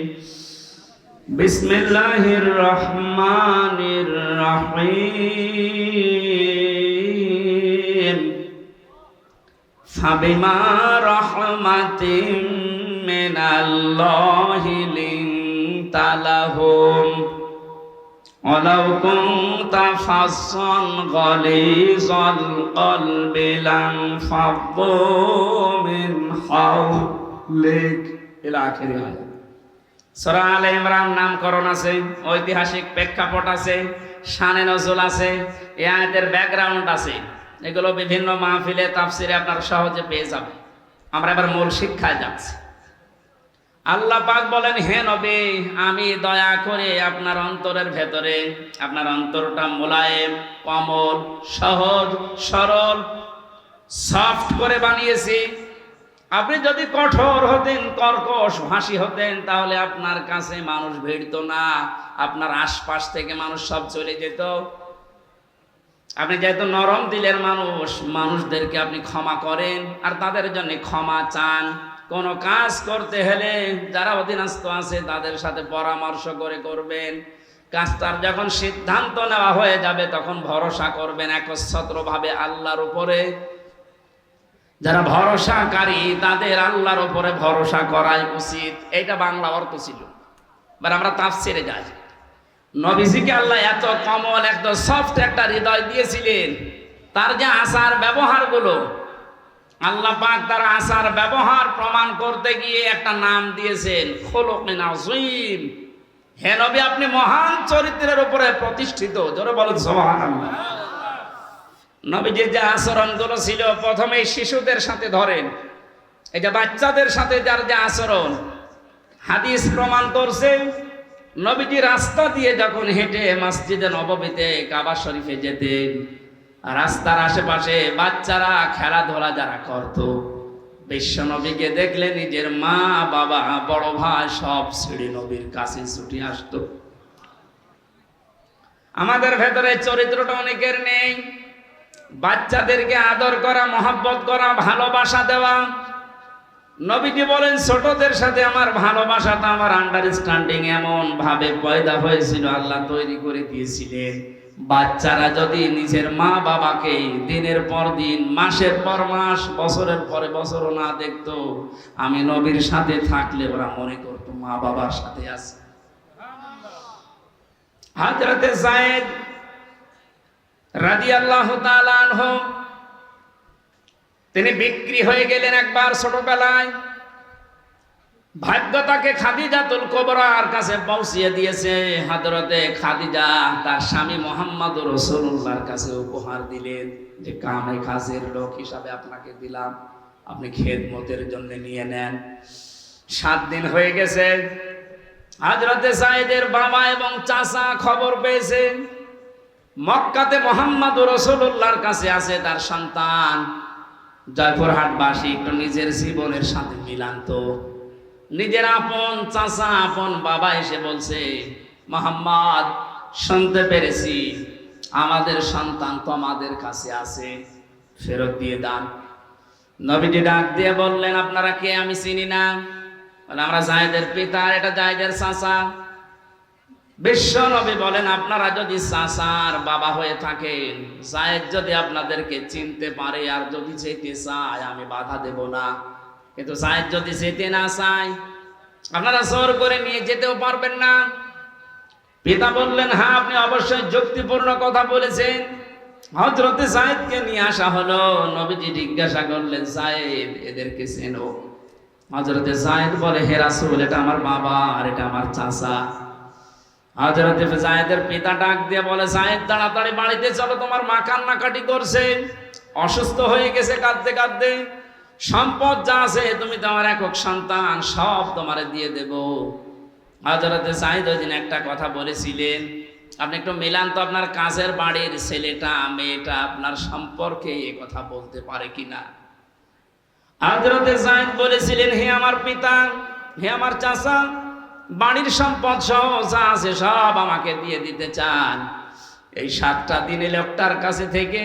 বিসমিল্লাহির রহমানির রহিম। ফাবিমা রাহমাতিম মিনাল্লাহি লিনতা লাহুম ওয়ালাউ কুনতা ফাজ্জান গালিযাল কলবি লানফাদ্দু মিন হাওলিক ইলা আখিরি আয়াত। সূরা আলে ইমরান নামকরণ আছে, ঐতিহাসিক প্রেক্ষাপট আছে, শানে নজুল আছে, এই আয়াতের ব্যাকগ্রাউন্ড আছে। এগুলো বিভিন্ন মাহফিলে তাফসিরে আপনারা সহজে পেয়ে যাবেন। আমরা এবার মূল শিক্ষায় যাচ্ছি। আল্লাহ পাক বলেন, হে নবী, আমি দয়া করে আপনার অন্তরের ভেতরে, আপনার অন্তরটা মোলায়েম, কোমল, সহজ, সরল, সফট করে বানিয়েছি। আপনি যদি কঠোর হতেন, কর্কশ ভাষী হতেন, তাহলে আপনার কাছে মানুষ ভিড়তো না, আপনার আশপাশ থেকে মানুষ সব চলে যেত। আপনি যেহেতু নরম দিলের মানুষ, মানুষদেরকে আপনি ক্ষমা করেন আর তাদের জন্য ক্ষমা চান। কোনো কাজ করতে হলে যারা অধীনস্থ আছে তাদের সাথে পরামর্শ করে করবেন। কাজটার যখন সিদ্ধান্ত নেওয়া হয়ে যাবে তখন ভরসা করবেন একচ্ছত্রভাবে আল্লাহর উপরে। যারা ভরসাকারী তাদের আল্লাহর উপরে ভরসা করাই উচিত। এইটা বাংলা অর্থ ছিল। এবার আমরা তাফসিরে যাই। নবীজিকে আল্লাহ এত কমল, এত সফট একটা হৃদয় দিয়েছিলেন, তার যে আচার ব্যবহারগুলো, আল্লাহ পাক তার আচার ব্যবহার প্রমাণ করতে গিয়ে একটা নাম দিয়েছেন, খুলুকিন আযীম। হে নবী, আপনি মহান চরিত্রের উপরে প্রতিষ্ঠিত। জোরে বলেন সুবহানাল্লাহ। নবীজির যে আচরণগুলো ছিল, প্রথমে শিশুদের সাথে ধরেন, এই যে বাচ্চাদের সাথে যার যে আচরণ, হাদিস প্রমাণ করছে। নবীজি রাস্তা দিয়ে যখন হেঁটে মসজিদে নববীতে কাবা শরীফে যেতেন, রাস্তার আশেপাশে বাচ্চারা খেলাধুলা যারা করত, বিশ্ব নবীকে দেখলে নিজের মা, বাবা, বড় ভাই সব ছেড়ে নবীর কাছে ছুটে আসতো। আমাদের ভেতরে চরিত্রটা অনেকের নেই। বাচ্চাদেরকে আদর করা, মহব্বত করা, ভালোবাসা দেওয়া। নবীজি বলেন, ছোটদের সাথে আমার ভালোবাসাটা, আমার আন্ডারস্ট্যান্ডিং এমন ভাবে পয়দা হয়েছিল, আল্লাহ তৈরি করে দিয়েছিলেন। বাচ্চারা যদি নিজের মা বাবাকে দিনের পর দিন, মাসের পর মাস, বছরের পরে বছরও না দেখতো, আমি নবীর সাথে থাকলে ওরা মনে করতো মা বাবার সাথে আছে। হযরতে যায়েদ রাদিয়াল্লাহু তাআলা আনহু, তিনি বিক্রি হয়ে গেলেন একবার ছোটবেলায়। ভাগ্য তাকে খাদিজাতুল কুবরার কাছে পৌঁছিয়ে দিয়েছে। হযরতে খাদিজা তার স্বামী মুহাম্মদুর রাসূলুল্লাহর কাছে উপহার দিলেন যে কামে কাজের লোক হিসাবে আপনাকে দিলাম, আপনি খেদমতের জন্য নিয়ে নেন। 7 দিন হয়ে গেছে। হযরতে যায়েদের বাবা এবং চাচা খবর পেয়েছে মক্কাতে মুহাম্মদুর রাসূলুল্লাহর কাছে আছে তার সন্তান। জয়পুরহাটবাসী একটু নিজের জীবনের সাথে মিলান্ত। নিজের আপন চাচা, আপন বাবা এসে বলছে, মুহাম্মদ, শুনতে পেরেছি আমাদের সন্তান তোমাদের কাছে আছে, ফেরত দিয়ে দান। নবীজি ডাক দিয়ে বললেন, আপনারা কে? আমি চিনি না। বলে, আমরা যায়েদের পিতা, এটা যায়েদের চাচা। বিশ্ব নবী বলেন, আপনারা যদি চাচার বাবা হয়ে থাকেন, যায়েদ যদি আপনাদেরকে চিনতে পারে আর যদি যেতে চায়, আমি বাধা দেব না। কিন্তু যায়েদ যদি যেতে না চায়, আপনারা জোর করে নিয়ে যেতেও পারবেন না। পিতা বললেন, হ্যাঁ, আপনি অবশ্যই যুক্তিপূর্ণ কথা বলেছেন। হযরতে যায়েদকে নিয়ে আসা হলো। নবীজি জিজ্ঞাসা করলেন, যায়েদ, এদেরকে চেনো? হযরতে যায়েদ বলে, হে রাসূল, এটা আমার বাবা আর এটা আমার চাচা। হযরতে যায়েদের পিতা ডাক দিয়ে বলে, যায়েদ, তাড়াতাড়ি বাড়িতে চলো, তোমার মা কান্নাকাটি করছে, অসুস্থ হয়ে গেছে কাঁদতে কাঁদতে। সম্পদ যা আছে, তুমি তো আমার একক সন্তান, সব তোমারে দিয়ে দেব। হযরতে যায়েদ ওই দিন একটা কথা বলেছিলেন, আপনি একটু মিলান তো, আপনার কাজের বাড়ির ছেলেটা মেয়েটা আপনার সম্পর্কে এ কথা বলতে পারে কিনা। হযরতে যায়েদ বলেছিলেন, হে আমার পিতা, হে আমার চাচা, বাড়ির সম্পদ সহ যা আছে সব আমাকে দিয়ে দিতে চান। এই 7টা দিনে লোকটার কাছে থেকে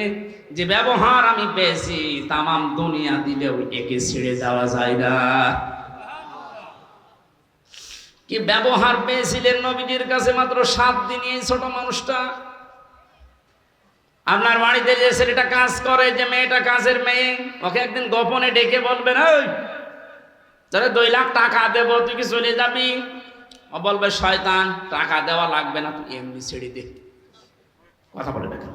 যে ব্যবহার আমি পেয়েছি, তামাম দুনিয়া দিলেও একে ছেড়ে যাওয়া যায় না। কি ব্যবহার পেয়েছিলেন নবীজির কাছে মাত্র 7 দিন। এই ছোট মানুষটা, আপনার বাড়িতে যে ছেলেটা কাজ করে, যে মেয়েটা কাজের মেয়ে, ওকে একদিন গোপনে ডেকে বলবেন, ওই তোরে 2 লাখ টাকা দেবো, তুই কি চলে যাবি? ও বলবে, শয়তান, টাকা দেওয়া লাগবে না, তুই এমনি ছেড়ে দে। কথা বলে দেখো।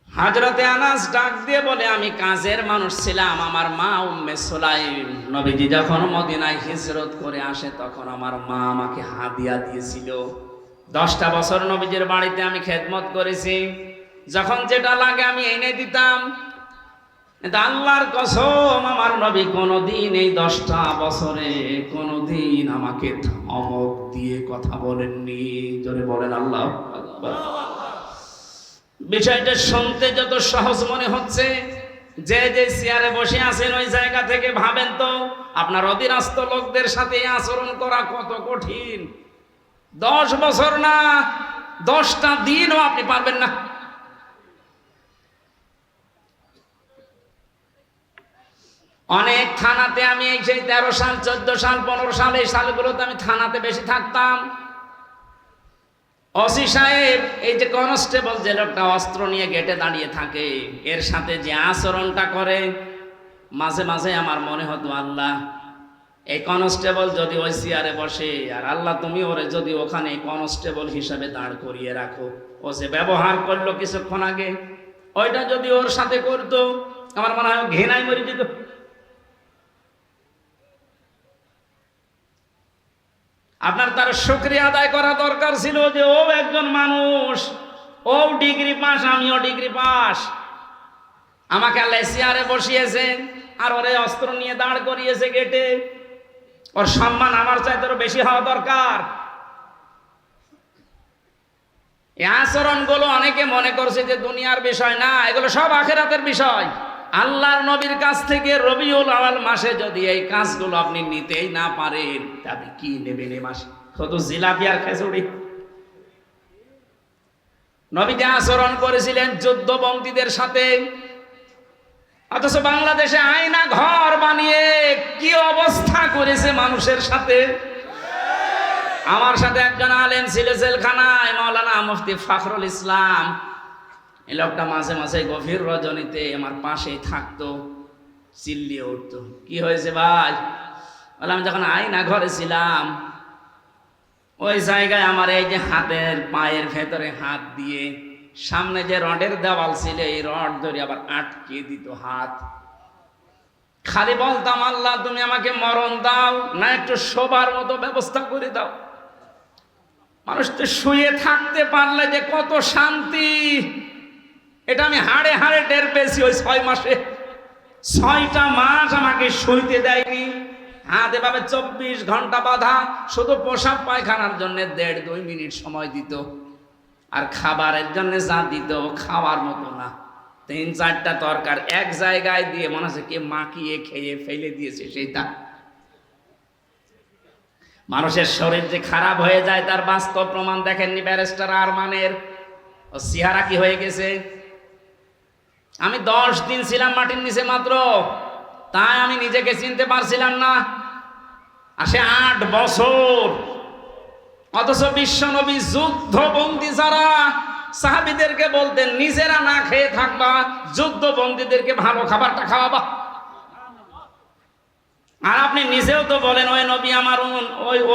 হযরতে আনাস ডাক দিয়ে বলে, আমি কাজের মানুষ ছিলাম, আমার মা উম্মে সুলাইম নবীজি যখন মদিনায় হিজরত করে আসে, তখন আমার মা আমাকে হাদিয়া দিয়েছিল। 10টা বছর নবীজির বাড়িতে আমি খেদমত করেছি, যখন যেটা লাগে আমি এনে দিতাম। কিন্তু আল্লাহর কসম, আমার নবী কোনোদিন এই 10টা বছরে কোনোদিন আমাকে ধমক দিয়ে কথা বলেননি। জোরে বলেন আল্লাহু আকবার। বিষয়টা শুনতে যত সহজ মনে হচ্ছে, যে যে চেয়ারে বসে আছেন ওই জায়গা থেকে ভাবেন তো, আপনার অধীনস্থ লোকদের সাথে আচরণ করা কত কঠিন। 10 বছর না, 10টা দিনও আপনি পারবেন না। অনেক থানাতে আমি এই সেই 13 সাল, 14 সাল, 15 সাল, এই সালগুলোতে আমি থানাতে বেশি থাকতাম। ওসি সাহেব, এই যে কনস্টেবল, যে লোকটা অস্ত্র নিয়ে গেটে দাঁড়িয়ে থাকে, এর সাথে যে আচরণটা করে, মাঝে মাঝে আমার মনে হতো, আল্লাহ, এই কনস্টেবল যদি ওই চেয়ারে বসে, আর আল্লাহ তুমি ওরে যদি ওখানে কনস্টেবল হিসাবে দাঁড় করিয়ে রাখো, ও যে ব্যবহার করলো কিছুক্ষণ আগে, ওইটা যদি ওর সাথে করতো, আমার মনে হয় ঘৃণায় মরে যেত। আপনার তার শুকরিয়া আদায় করা দরকার ছিল যে ও একজন মানুষ, ও ডিগ্রি পাস, আমিও ডিগ্রি পাস, আমাকে আল্লাহ চেয়ারে বসিয়েছে আর ওরে অস্ত্র নিয়ে দাঁড় করিয়েছে গেটে। ওর সম্মান আমার চাইতে বেশি হওয়া দরকার। এই আচরণগুলো অনেকে মনে করছে যে দুনিয়ার বিষয় না, এগুলো সব আখিরাতের বিষয়। আল্লাহর নবীর কাছ থেকে রবিউল আউয়াল মাসে যদি এই কাজগুলো আপনি নিতেই না পারেন, তবে কি নেবেন এই মাসে? শুধু জিলাপি আর খেজুরি। নবী যে আচরণ করেছিলেন যুদ্ধবন্দীদের সাথে, অথচ বাংলাদেশে আয়না ঘর বানিয়ে কি অবস্থা করেছে মানুষের সাথে। আমার সাথে একজন আলেম ছিল জেলখানায়, মাওলানা মুফতি ফখরুল ইসলাম। এই লোকটা মাঝে মাঝে গভীর রজনীতে আমার পাশেই থাকতো, চিল্লিয়ে উঠতো, কি হয়েছে ভাই? বললাম, যখন আয়না ঘরে ছিলাম, ওই জায়গায় আমার এই যে হাতের পায়ের ভেতরে হাত দিয়ে সামনে যে রডের দেওয়াল ছিল, এই রড ধরে আবার আটকে দিত হাত। খালি বলতাম, আল্লাহ তুমি আমাকে মরণ দাও না, একটু শোবার মতো ব্যবস্থা করে দাও। মানুষ তো শুয়ে থাকতে পারলে যে কত শান্তি, এটা আমি হাড়ে হাড়ে টের পেয়েছি। ওই 6 মাসে 6টা মাস আমাকে শুইতে দেয়নি। হাত এভাবে 24 ঘন্টা বাঁধা, শুধু পোশাক পায়খানার জন্য 1.5-2 মিনিট সময় দিত, আর খাবারের জন্য যা দিত খাওয়ার মতো না। 3-4টা তরকার এক জায়গায় দিয়ে মনে হচ্ছে কে মাখিয়ে খেয়ে ফেলে দিয়েছে সেইটা। মানুষের শরীর যে খারাপ হয়ে যায় তার বাস্তব প্রমাণ দেখেননি ব্যারিস্টার আরমানের? ও চেহারা কি হয়ে গেছে, আমি 10 দিন ছিলাম মাটির নিচে মাত্র, তাই আমি নিজেকে চিনতে পারছিলাম না। আর সে 8 বছর, অথচ বিশ্বনবী যুদ্ধবন্দী যারা সাহাবীদেরকে বলতেন নিজেরা না খেয়ে থাকবা, যুদ্ধবন্দীদেরকে ভালো খাবারটা খাওয়াবা। আর আপনি নিজেও তো বলেন ওই নবী আমার,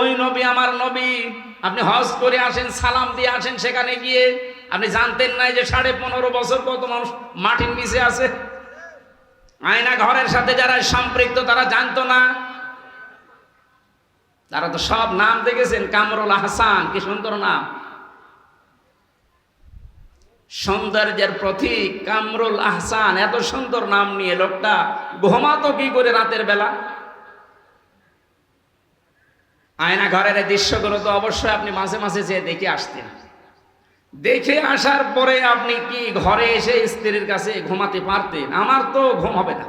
ওই নবী আমার নবী। আপনি হজ করে আসেন, সালাম দিয়ে আসেন, সেখানে গিয়ে আপনি জানতেন না যে 15.5 বছর কত মানুষ মাটির নিচে আছে। আয়না ঘরের সাথে যারা সম্পৃক্ত তারা জানতো না। তারা তো সব নাম দেখেছেন, কামরুল আহসান, কি সুন্দর নাম, সৌন্দর্যের প্রতীক কামরুল আহসান। এত সুন্দর নাম নিয়ে লোকটা ঘুমাতো কি করে রাতের বেলা? আয়না ঘরের দৃশ্যগুলো তো অবশ্যই আপনি মাঝে মাঝে যেয়ে দেখে আসতেন। দেখে আসার পরে আপনি কি ঘরে এসে স্ত্রীর কাছে ঘুমাতে পারতেন? আমার তো ঘুম হবে না।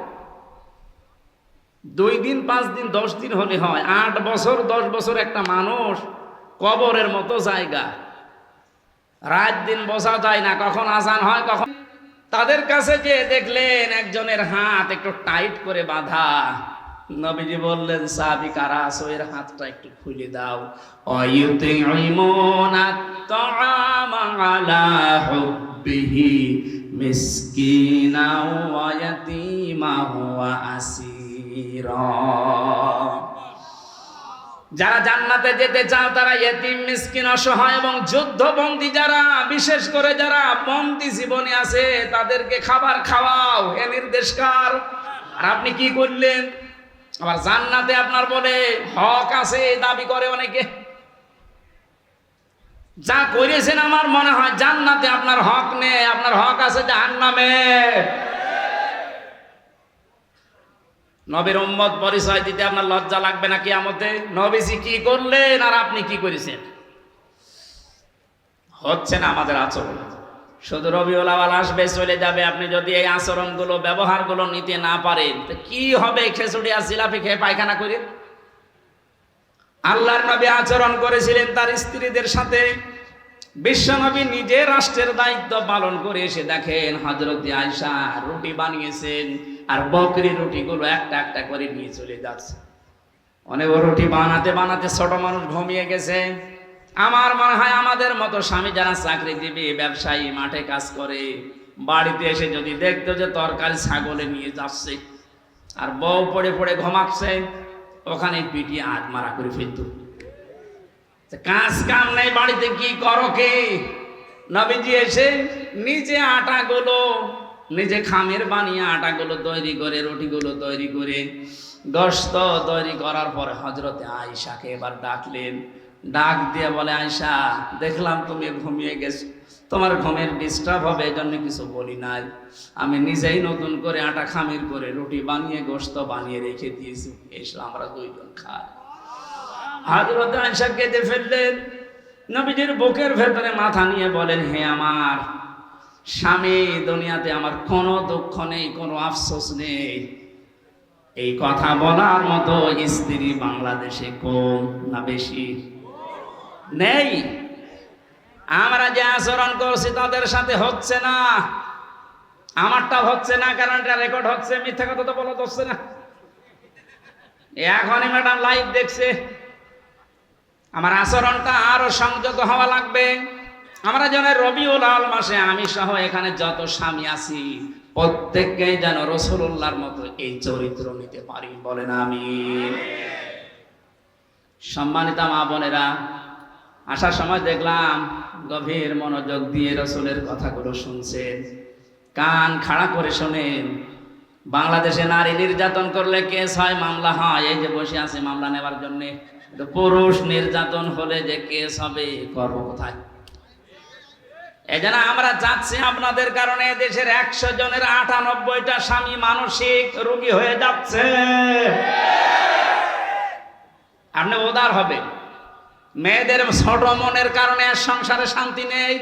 2 দিন 5 দিন 10 দিন হলে হয়, 8 বছর 10 বছর একটা মানুষ কবরের মতো জায়গা, রাত দিন বোঝা যায় না কখন আজান হয় কখন। তাদের কাছে যে দেখলেন একজনের হাত একটু টাইট করে বাঁধা। নবীজি বললেন, সাহাবী কারা আছো, এর হাতটা একটু খুলে দাও। অয়ুতিমুনা তাআমা আলা হুব্বিহি মিসকিনা ওয়া ইয়াতীমা ওয়া আসীরা। যারা জান্নাতে যেতে চাও তারা ইয়েতিম, মিসকিন, অসহায় এবং যুদ্ধবন্দী যারা, বিশেষ করে যারা বন্দী জীবনে আছে তাদেরকে খাবার খাওয়াও, এ নির্দেশকার। আর আপনি কি করলেন? আবার জান্নাতে আপনার বলে হক আছে দাবি করে অনেকে। যা করেছেন আমার মনে হয় জান্নাতে আপনার হক নেই, আপনার হক আছে জাহান্নামে। নবীর উম্মত পরিচয় দিতে আপনার লজ্জা লাগবে না কিয়ামতে? নবীজি কি করলেন আর আপনি কি করেছেন? হচ্ছে না আমাদের আচরণ। শুধু রবিউল আউয়াল আসবে চলে যাবে, আপনি যদি এই আচরণগুলো ব্যবহারগুলো নিতে না পারেন তো কি হবে? খিচুড়ি আর জিলাপি খেয়ে পায়খানা করে। আল্লাহর নবী আচরণ করেছিলেন তার স্ত্রীদের সাথে। বিশ্বনবী নিজে রাষ্ট্রের দায়িত্ব পালন করে এসে দেখেন হযরত আয়েশা রুটি বানিয়েছেন, আর বকরি রুটিগুলো একটা একটা করে নিয়ে চলে যাচ্ছে। অনেক রুটি বানাতে বানাতে ছোট মানুষ ঘুমিয়ে গেছে। আমার মনে হয় আমাদের মতো স্বামী যারা চাকরিজীবী, ব্যবসায়ী, মাঠে কাজ করে, বাড়িতে এসে যদি দেখতো যে তরকারি ছাগলে নিয়ে যাচ্ছে আর বউ পড়ে পড়ে ঘুমাচ্ছে, ওখানে পিটিয়ে হাত মারা করে ফেলতো। কাজ কাম নেই বাড়িতে, কি করো কি? নবীজি এসে নিজে আটাগুলো, নিজে খামের বানিয়ে আটাগুলো তৈরি করে, রুটিগুলো তৈরি করে, গোশত তৈরি করার পরে হযরতে আয়েশাকে এবার ডাকলেন। ডাক দিয়ে বলে, আয়েশা, দেখলাম তুমি ঘুমিয়ে গেছো, তোমার ঘুমের ডিস্টার্ব হবে এজন্য কিছু বলি নাই। আমি নিজেই নতুন করে আটা খামির করে রুটি বানিয়ে গোশত বানিয়ে রেখে দিয়েছি, এসে আমরা 2 জন খাই। হযরত আয়েশা কেঁদে ফেললেন। নবীজির বুকের ভেতরে মাথা নিয়ে বলেন, হে আমার স্বামী, দুনিয়াতে আমার কোনো দুঃখ নেই, কোনো আফসোস নেই। এই কথা বলার মতো স্ত্রী বাংলাদেশে কম না বেশি? নেই। আমরা যে আচরণ করছি তাদের সাথে হচ্ছে না। আমারটা হচ্ছে না কারণ এটা রেকর্ড হচ্ছে, মিথ্যা কথা তো বলা হচ্ছে না। এখনই ম্যাডাম লাইভ দেখছে। আমার আচরণটা আরো সংযত হওয়া লাগবে। আমরা যেন রবিউল আউয়াল মাসে আমি সহ এখানে যত স্বামী আছি প্রত্যেককে যেন রাসূলুল্লাহর মতো এই চরিত্র নিতে পারি, বলেন আমিন। সম্মানিত মা বোনেরা, আসার সময় দেখলাম গভীর মনোযোগ দিয়ে রাসূলের কথাগুলো শুনছেন, কান খাড়া করে শোনেন। বাংলাদেশে নারী নির্যাতন করলে কেস হয়, মামলা হয়, এই যে বসে আছে মামলা নেওয়ার জন্য। পুরুষ নির্যাতন হলে যে কেস হবে, করব কোথায়? এই জন্য আমরা চাচ্ছি আপনাদের কারণে দেশের 100 জনের 98টা স্বামী মানসিক রোগী হয়ে যাচ্ছে। আপনি উদার হবে। মেয়েদের ছোট মনের কারণে সংসারে শান্তি নেই।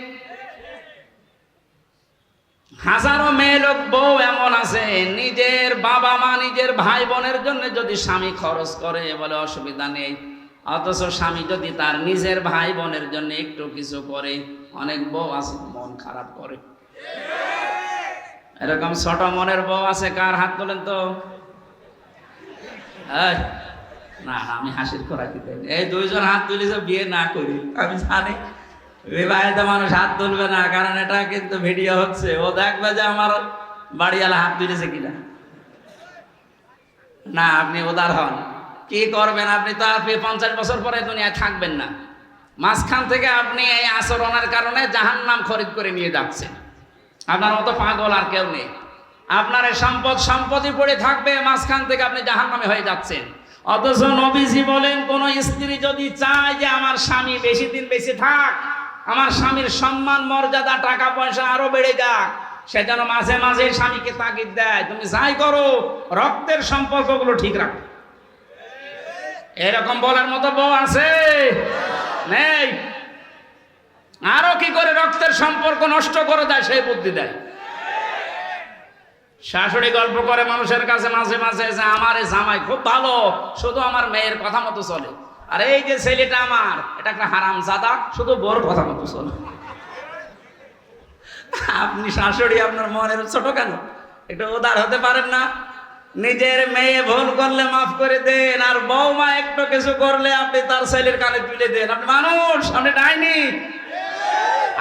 হাজারো মেয়ে লোক বউ এমন আছে, নিজের বাবা মা, নিজের ভাই বোনের জন্য যদি স্বামী খরচ করে বলে অসুবিধা নেই, অথচ স্বামী যদি তার নিজের ভাই বোনের জন্য একটু কিছু করে, অনেক বউ আছে মন খারাপ করে। এরকম ছোট মনের বউ আছে কার? হাত তোলেন তো। এই, না না, আমি হাসির খোরা দিতে, এই দুইজন হাত তুলেছে বিয়ে না করি, আমি জানি বিবাহিত মানুষ হাত তুলবে না, কারণ এটা কিন্তু ভিডিও হচ্ছে, ও দেখবে যে আমার বাড়িওয়ালা হাত তুলেছে কিনা। না, আপনি উদার হন। কি করবেন আপনি? তো আপনি 50 বছর পরে দুনিয়ায় থাকবেন না। মাঝখান থেকে আপনি এই আচরণের কারণে জাহান্নাম খরিদ করে নিয়ে যাচ্ছেন। আপনার মতো পাগল আর কেউ নেই। আপনার এই সম্পত্তি পড়ে থাকবে, মাঝখান থেকে আপনি জাহান্নামে হয়ে যাচ্ছেন। অথচ নবীজি বলেন, কোন স্ত্রী যদি চায় যে আমার স্বামী বেশি দিন বেঁচে থাক, আমার স্বামীর সম্মান মর্যাদা টাকা পয়সা আরো বেড়ে যাক, সে যেন মাঝে মাঝে স্বামীকে তাগিদ দেয়, তুমি যাই করো রক্তের সম্পর্কগুলো ঠিক রাখো। এরকম বলার মতো বউ আছে? নেই। আরো কি করে রক্তের সম্পর্ক নষ্ট করে দেয় সেই বুদ্ধি দেয়। শাশুড়ি গল্প করে মানুষের কাছে মাঝে মাঝে যে আমার এই জামাই খুব ভালো, শুধু আমার মেয়ের কথা মতো চলে, আর এই যে ছেলেটা আমার, এটা একটা হারামজাদা, শুধু বউর কথা মতো চলে। আপনি শাশুড়ি, আপনার মনের ছোট কেন? একটু উদার হতে পারেন না? নিজের মেয়ে ভুল করলে মাফ করে দেন, আর বৌমা একটু কিছু করলে আপনি তার ছেলের কানে তুলে দেন। আপনি মানুষ, আপনি ডাইনি।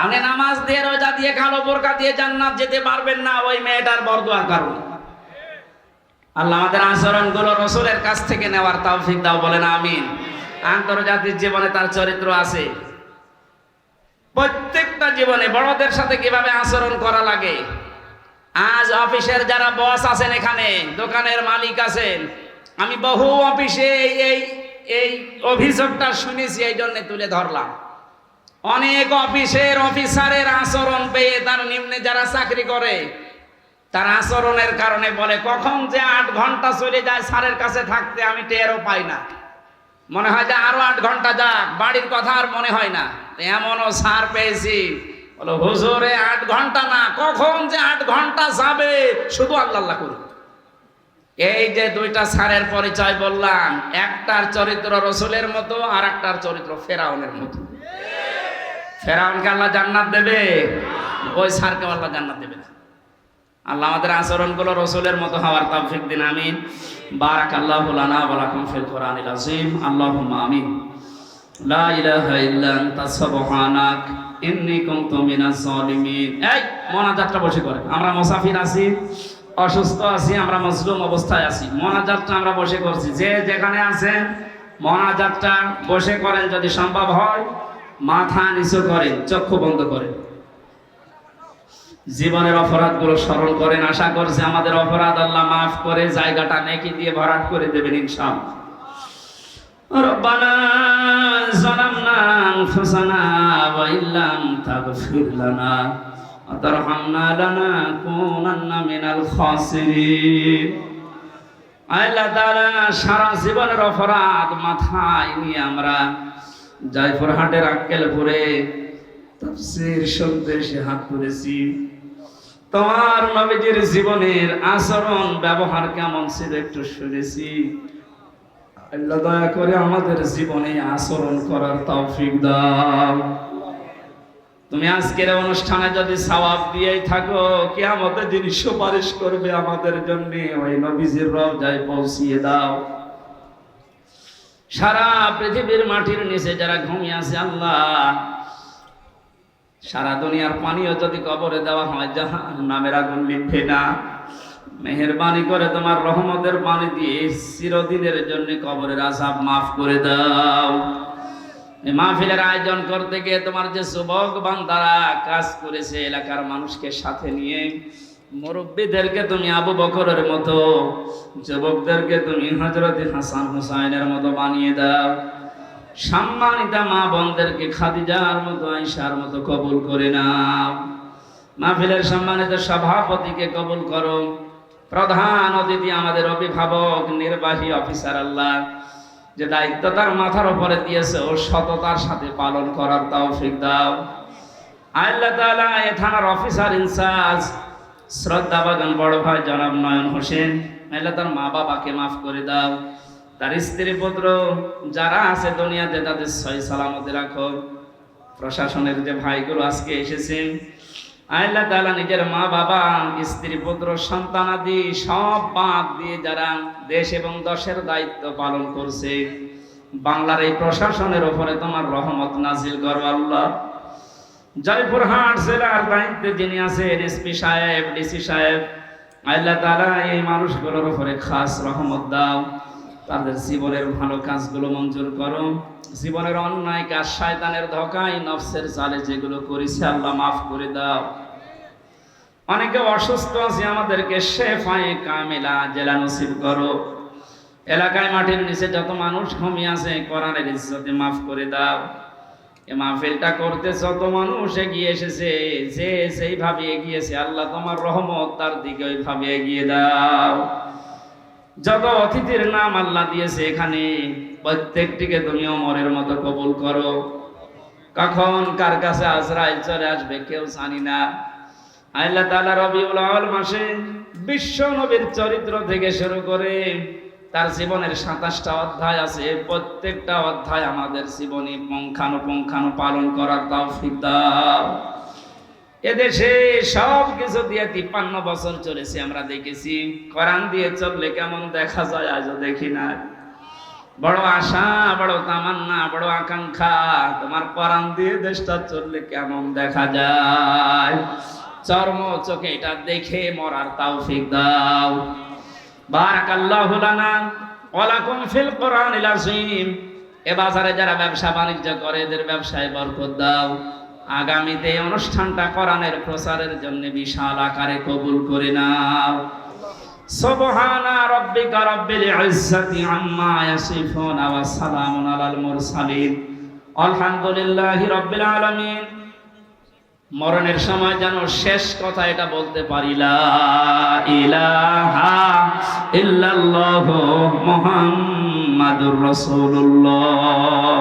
আপনি নামাজ দিয়ে, রোজা দিয়ে, কালো বোরকা দিয়ে জান্নাত যেতে পারবেন না ওই মেয়েটার বরদোয়ার কারণে। আল্লাহ আমাদের আচরণগুলো রাসূলের কাছ থেকে নেওয়ার তৌফিক দাও, বলেন আমিন। আন্তর্জাতিক জীবনে তার চরিত্র আছে। প্রত্যেকটা জীবনে বড়দের সাথে কিভাবে আচরণ করা লাগে। আজ অফিসের যারা বস আছেন, এখানে দোকানের মালিক আছেন, আমি বহু অফিসে এই অভিযোগটা শুনেছি, এই জন্য তুলে ধরলাম। অনেক অফিসের অফিসারের আচরণ পেয়ে তার নিম্নে যারা চাকরি করে, তার আচরণের কারণে বলে, কখন যে 8 ঘন্টা চলে যায় স্যারের কাছে থাকতে আমি টেরও পাই না, মনে হয় যে আরো 8 ঘন্টা যাক, বাড়ির কথা আর মনে হয় না। এমনও স্যার পেয়েছি, বলো হুজুরে 8 ঘন্টা না, কখন যে 8 ঘন্টা যাবে শুধু আল্লাহ আল্লাহ করুন। এই যে দুইটা স্যারের পরিচয় বললাম, একটার চরিত্র রাসূলের মতো, আর একটার চরিত্র ফেরাউনের মতো। ফেরাউনকে আল্লাহ জান্নাত দেবে, ওই স্যারকে আল্লাহ জান্নাত দেবে না। আল্লাহ আমাদের আচরণগুলো রাসূলের মতো হওয়ার তৌফিক দিন, আমিন। বারাকাল্লাহু লানা ওয়া লাকুম ফিল কোরআনিল আযীম। আল্লাহুম্মা আমিন। লা ইলাহা ইল্লা আনতা সুবহানাক ইন্নী কুনতু মিনাজ জালিমিন। এই মোনাজাতটা বসে করেন। আমরা মুসাফির আছি, অসুস্থ আছি, আমরা মজলুম অবস্থায় আছি, মোনাজাতটা আমরা বসে করছি। যে যেখানে আছেন মোনাজাতটা বসে করেন, যদি সম্ভব হয় মাথা নিচু করেন, চক্ষু বন্ধ করেন, জীবনের অপরাধগুলো স্মরণ করেন। আশা করছি আমাদের অপরাধ আল্লাহ মাফ করে জায়গাটা নেকি দিয়ে ভরাট করে দেবেন ইনশাআল্লাহ। রব্বানা যালামনা আনফুসানা ওয়া ইল্লাম তাগফির লানা ওয়া তারহামনা লানাকুনান্না মিনাল খাসিরিন। আল্লাহ তাআলা, সারা জীবনের অপরাধ মাথায় নিয়ে আমরা জয়পুরহাটের আক্কেলপুরে তাফসীর শুনতে এসে হাত তুলেছি। তোমার নবীজির জীবনের আচরণ ব্যবহার কেমন ছিল একটু শুনেছি। আল্লাহ দয়া করে আমাদের জীবনে আচরণ করার তৌফিক দাও। তুমি আজকের অনুষ্ঠানে যদি সওয়াব দিয়েই থাকো, কিয়ামতের দিন সুপারিশ করবে আমাদের জন্য, ওই নবীজির রওজায় পৌঁছিয়ে দাও। সারা পৃথিবীর মাটির নিচে যারা ঘুমিয়ে আছে, আল্লাহ সারা দুনিয়ার পানিও যদি কবরে দেওয়া হয় জাহান্নামের আগুন নিভবে না। মেহেরবানি করে তোমার রহমতের পানি দিয়ে চিরদিনের জন্য কবরের আযাব মাফ করে দাও। এই মাহফিলের আয়োজন করতে গিয়ে তোমার যে যুবক বান্দারা কাজ করেছে, এলাকার মানুষকে সাথে নিয়ে, মুরব্বীদেরকে তুমি আবু বকরের মতো, যুবকদেরকে তুমি হযরত হাসান হুসাইনের মতো বানিয়ে দাও। সম্মানিতা মা বোনদেরকে খাদিজার মতো, আয়েশার মতো কবুল করে নাও। মাহফিলের সম্মানিত সভাপতিকে কবুল করো। প্রধান অতিথি আমাদের অভিভাবক, নির্বাহী অফিসার, আল্লাহ যে দায়িত্ব তার মাথার উপরে দিয়েছে, ও সততার সাথে পালন করার তৌফিক দাও। আল্লাহ তাআলা এ থানার অফিসার ইনচার্জ শ্রদ্ধাবাগান বড় ভাই জনাব নয়ন হোসেন, আল্লাহ তার মা বাবাকে মাফ করে দাও। তার স্ত্রী পুত্র যারা আছে দুনিয়াতে, তাদের সহি সালামতে রাখো। প্রশাসনের যে ভাইগুলো আজকে এসেছেন, আল্লাহ তাআলা নিজের মা বাবা, স্ত্রী পুত্র সন্তানাদি সব বাদ দিয়ে যারা দেশ এবং দেশের দায়িত্ব পালন করছে, বাংলার এই প্রশাসনের উপরে তোমার রহমত নাজিল করো আল্লাহ। জয়পুরহাট জেলার দায়িত্বে যিনি আছেন এসপি সাহেব, ডিসি সাহেব, আল্লাহ তাআলা এই মানুষগুলোর উপরে খাস রহমত দাও। তাদের জীবনের ভালো কাজগুলো মঞ্জুর করো, জীবনের অন্যায় কাজ, শয়তানের ধোঁকায়, নফসের চালে যেগুলো করেছে আল্লাহ মাফ করে দাও। অনেকে অসুস্থ আছে, আমাদেরকে শেফায়ে কামিলা জেলা নসিব করো। এলাকায় মাটির নিচে যত মানুষ ঘুমিয়ে আছে, কোরআনের ইজ্জতে মাফ করে দাও। এ মাহফিলটা করতে যত মানুষ এগিয়ে এসেছে, যে যেইভাবে এগিয়েছে আল্লাহ তোমার রহমত তার দিকে ওইভাবে এগিয়ে দাও। যত অতিথির নাম আল্লাহ দিয়েছে এখানে, প্রত্যেকটিকে তুমি ওমরের মতো কবুল করো। কখন কার কাছে আজরাইল চলে আসবে কেউ জানি না। আল্লাহ তাআলা রবিউল আউয়াল মাসে বিশ্ব নবীর চরিত্র থেকে শুরু করে তার জীবনের 27টা অধ্যায় আছে, প্রত্যেকটা অধ্যায় আমাদের জীবনে পুঙ্খানুপুঙ্খানু পালন করার তৌফিক দাও। এদেশে সব কিছু দিয়ে 53 বছর চলেছে, আমরা দেখেছি। কোরআন দিয়ে চললে কেমন দেখা যায় আজও দেখি না। বড় আশা, বড় তামান্না, বড় আকাঙ্ক্ষা, তোমার কোরআন দিয়ে দেশটা চললে কেমন দেখা যায়। চর্ম চোখে এটা দেখে মরার তৌফিক দাও। বারাকাল্লাহু লানা ওয়া লাকুম ফিল কোরআনিল আযীম। এ বাজারে যারা ব্যবসা বাণিজ্য করে এদের ব্যবসায় বরকত দাও। আগামীতে এই অনুষ্ঠানটা কোরআনের প্রচারের জন্য বিশাল আকারে কবুল করে নাও। সুবহানা রাব্বিকা রাব্বিল ইজ্জাতি আম্মা ইয়াসিফুন ওয়া সালামুন আলাল মুরসালিন আলহামদুলিল্লাহি রাব্বিল আলামিন। মরণের সময় যেন শেষ কথা এটা বলতে পারি, লা ইলাহা ইল্লাল্লাহু মুহাম্মাদুর রাসূলুল্লাহ।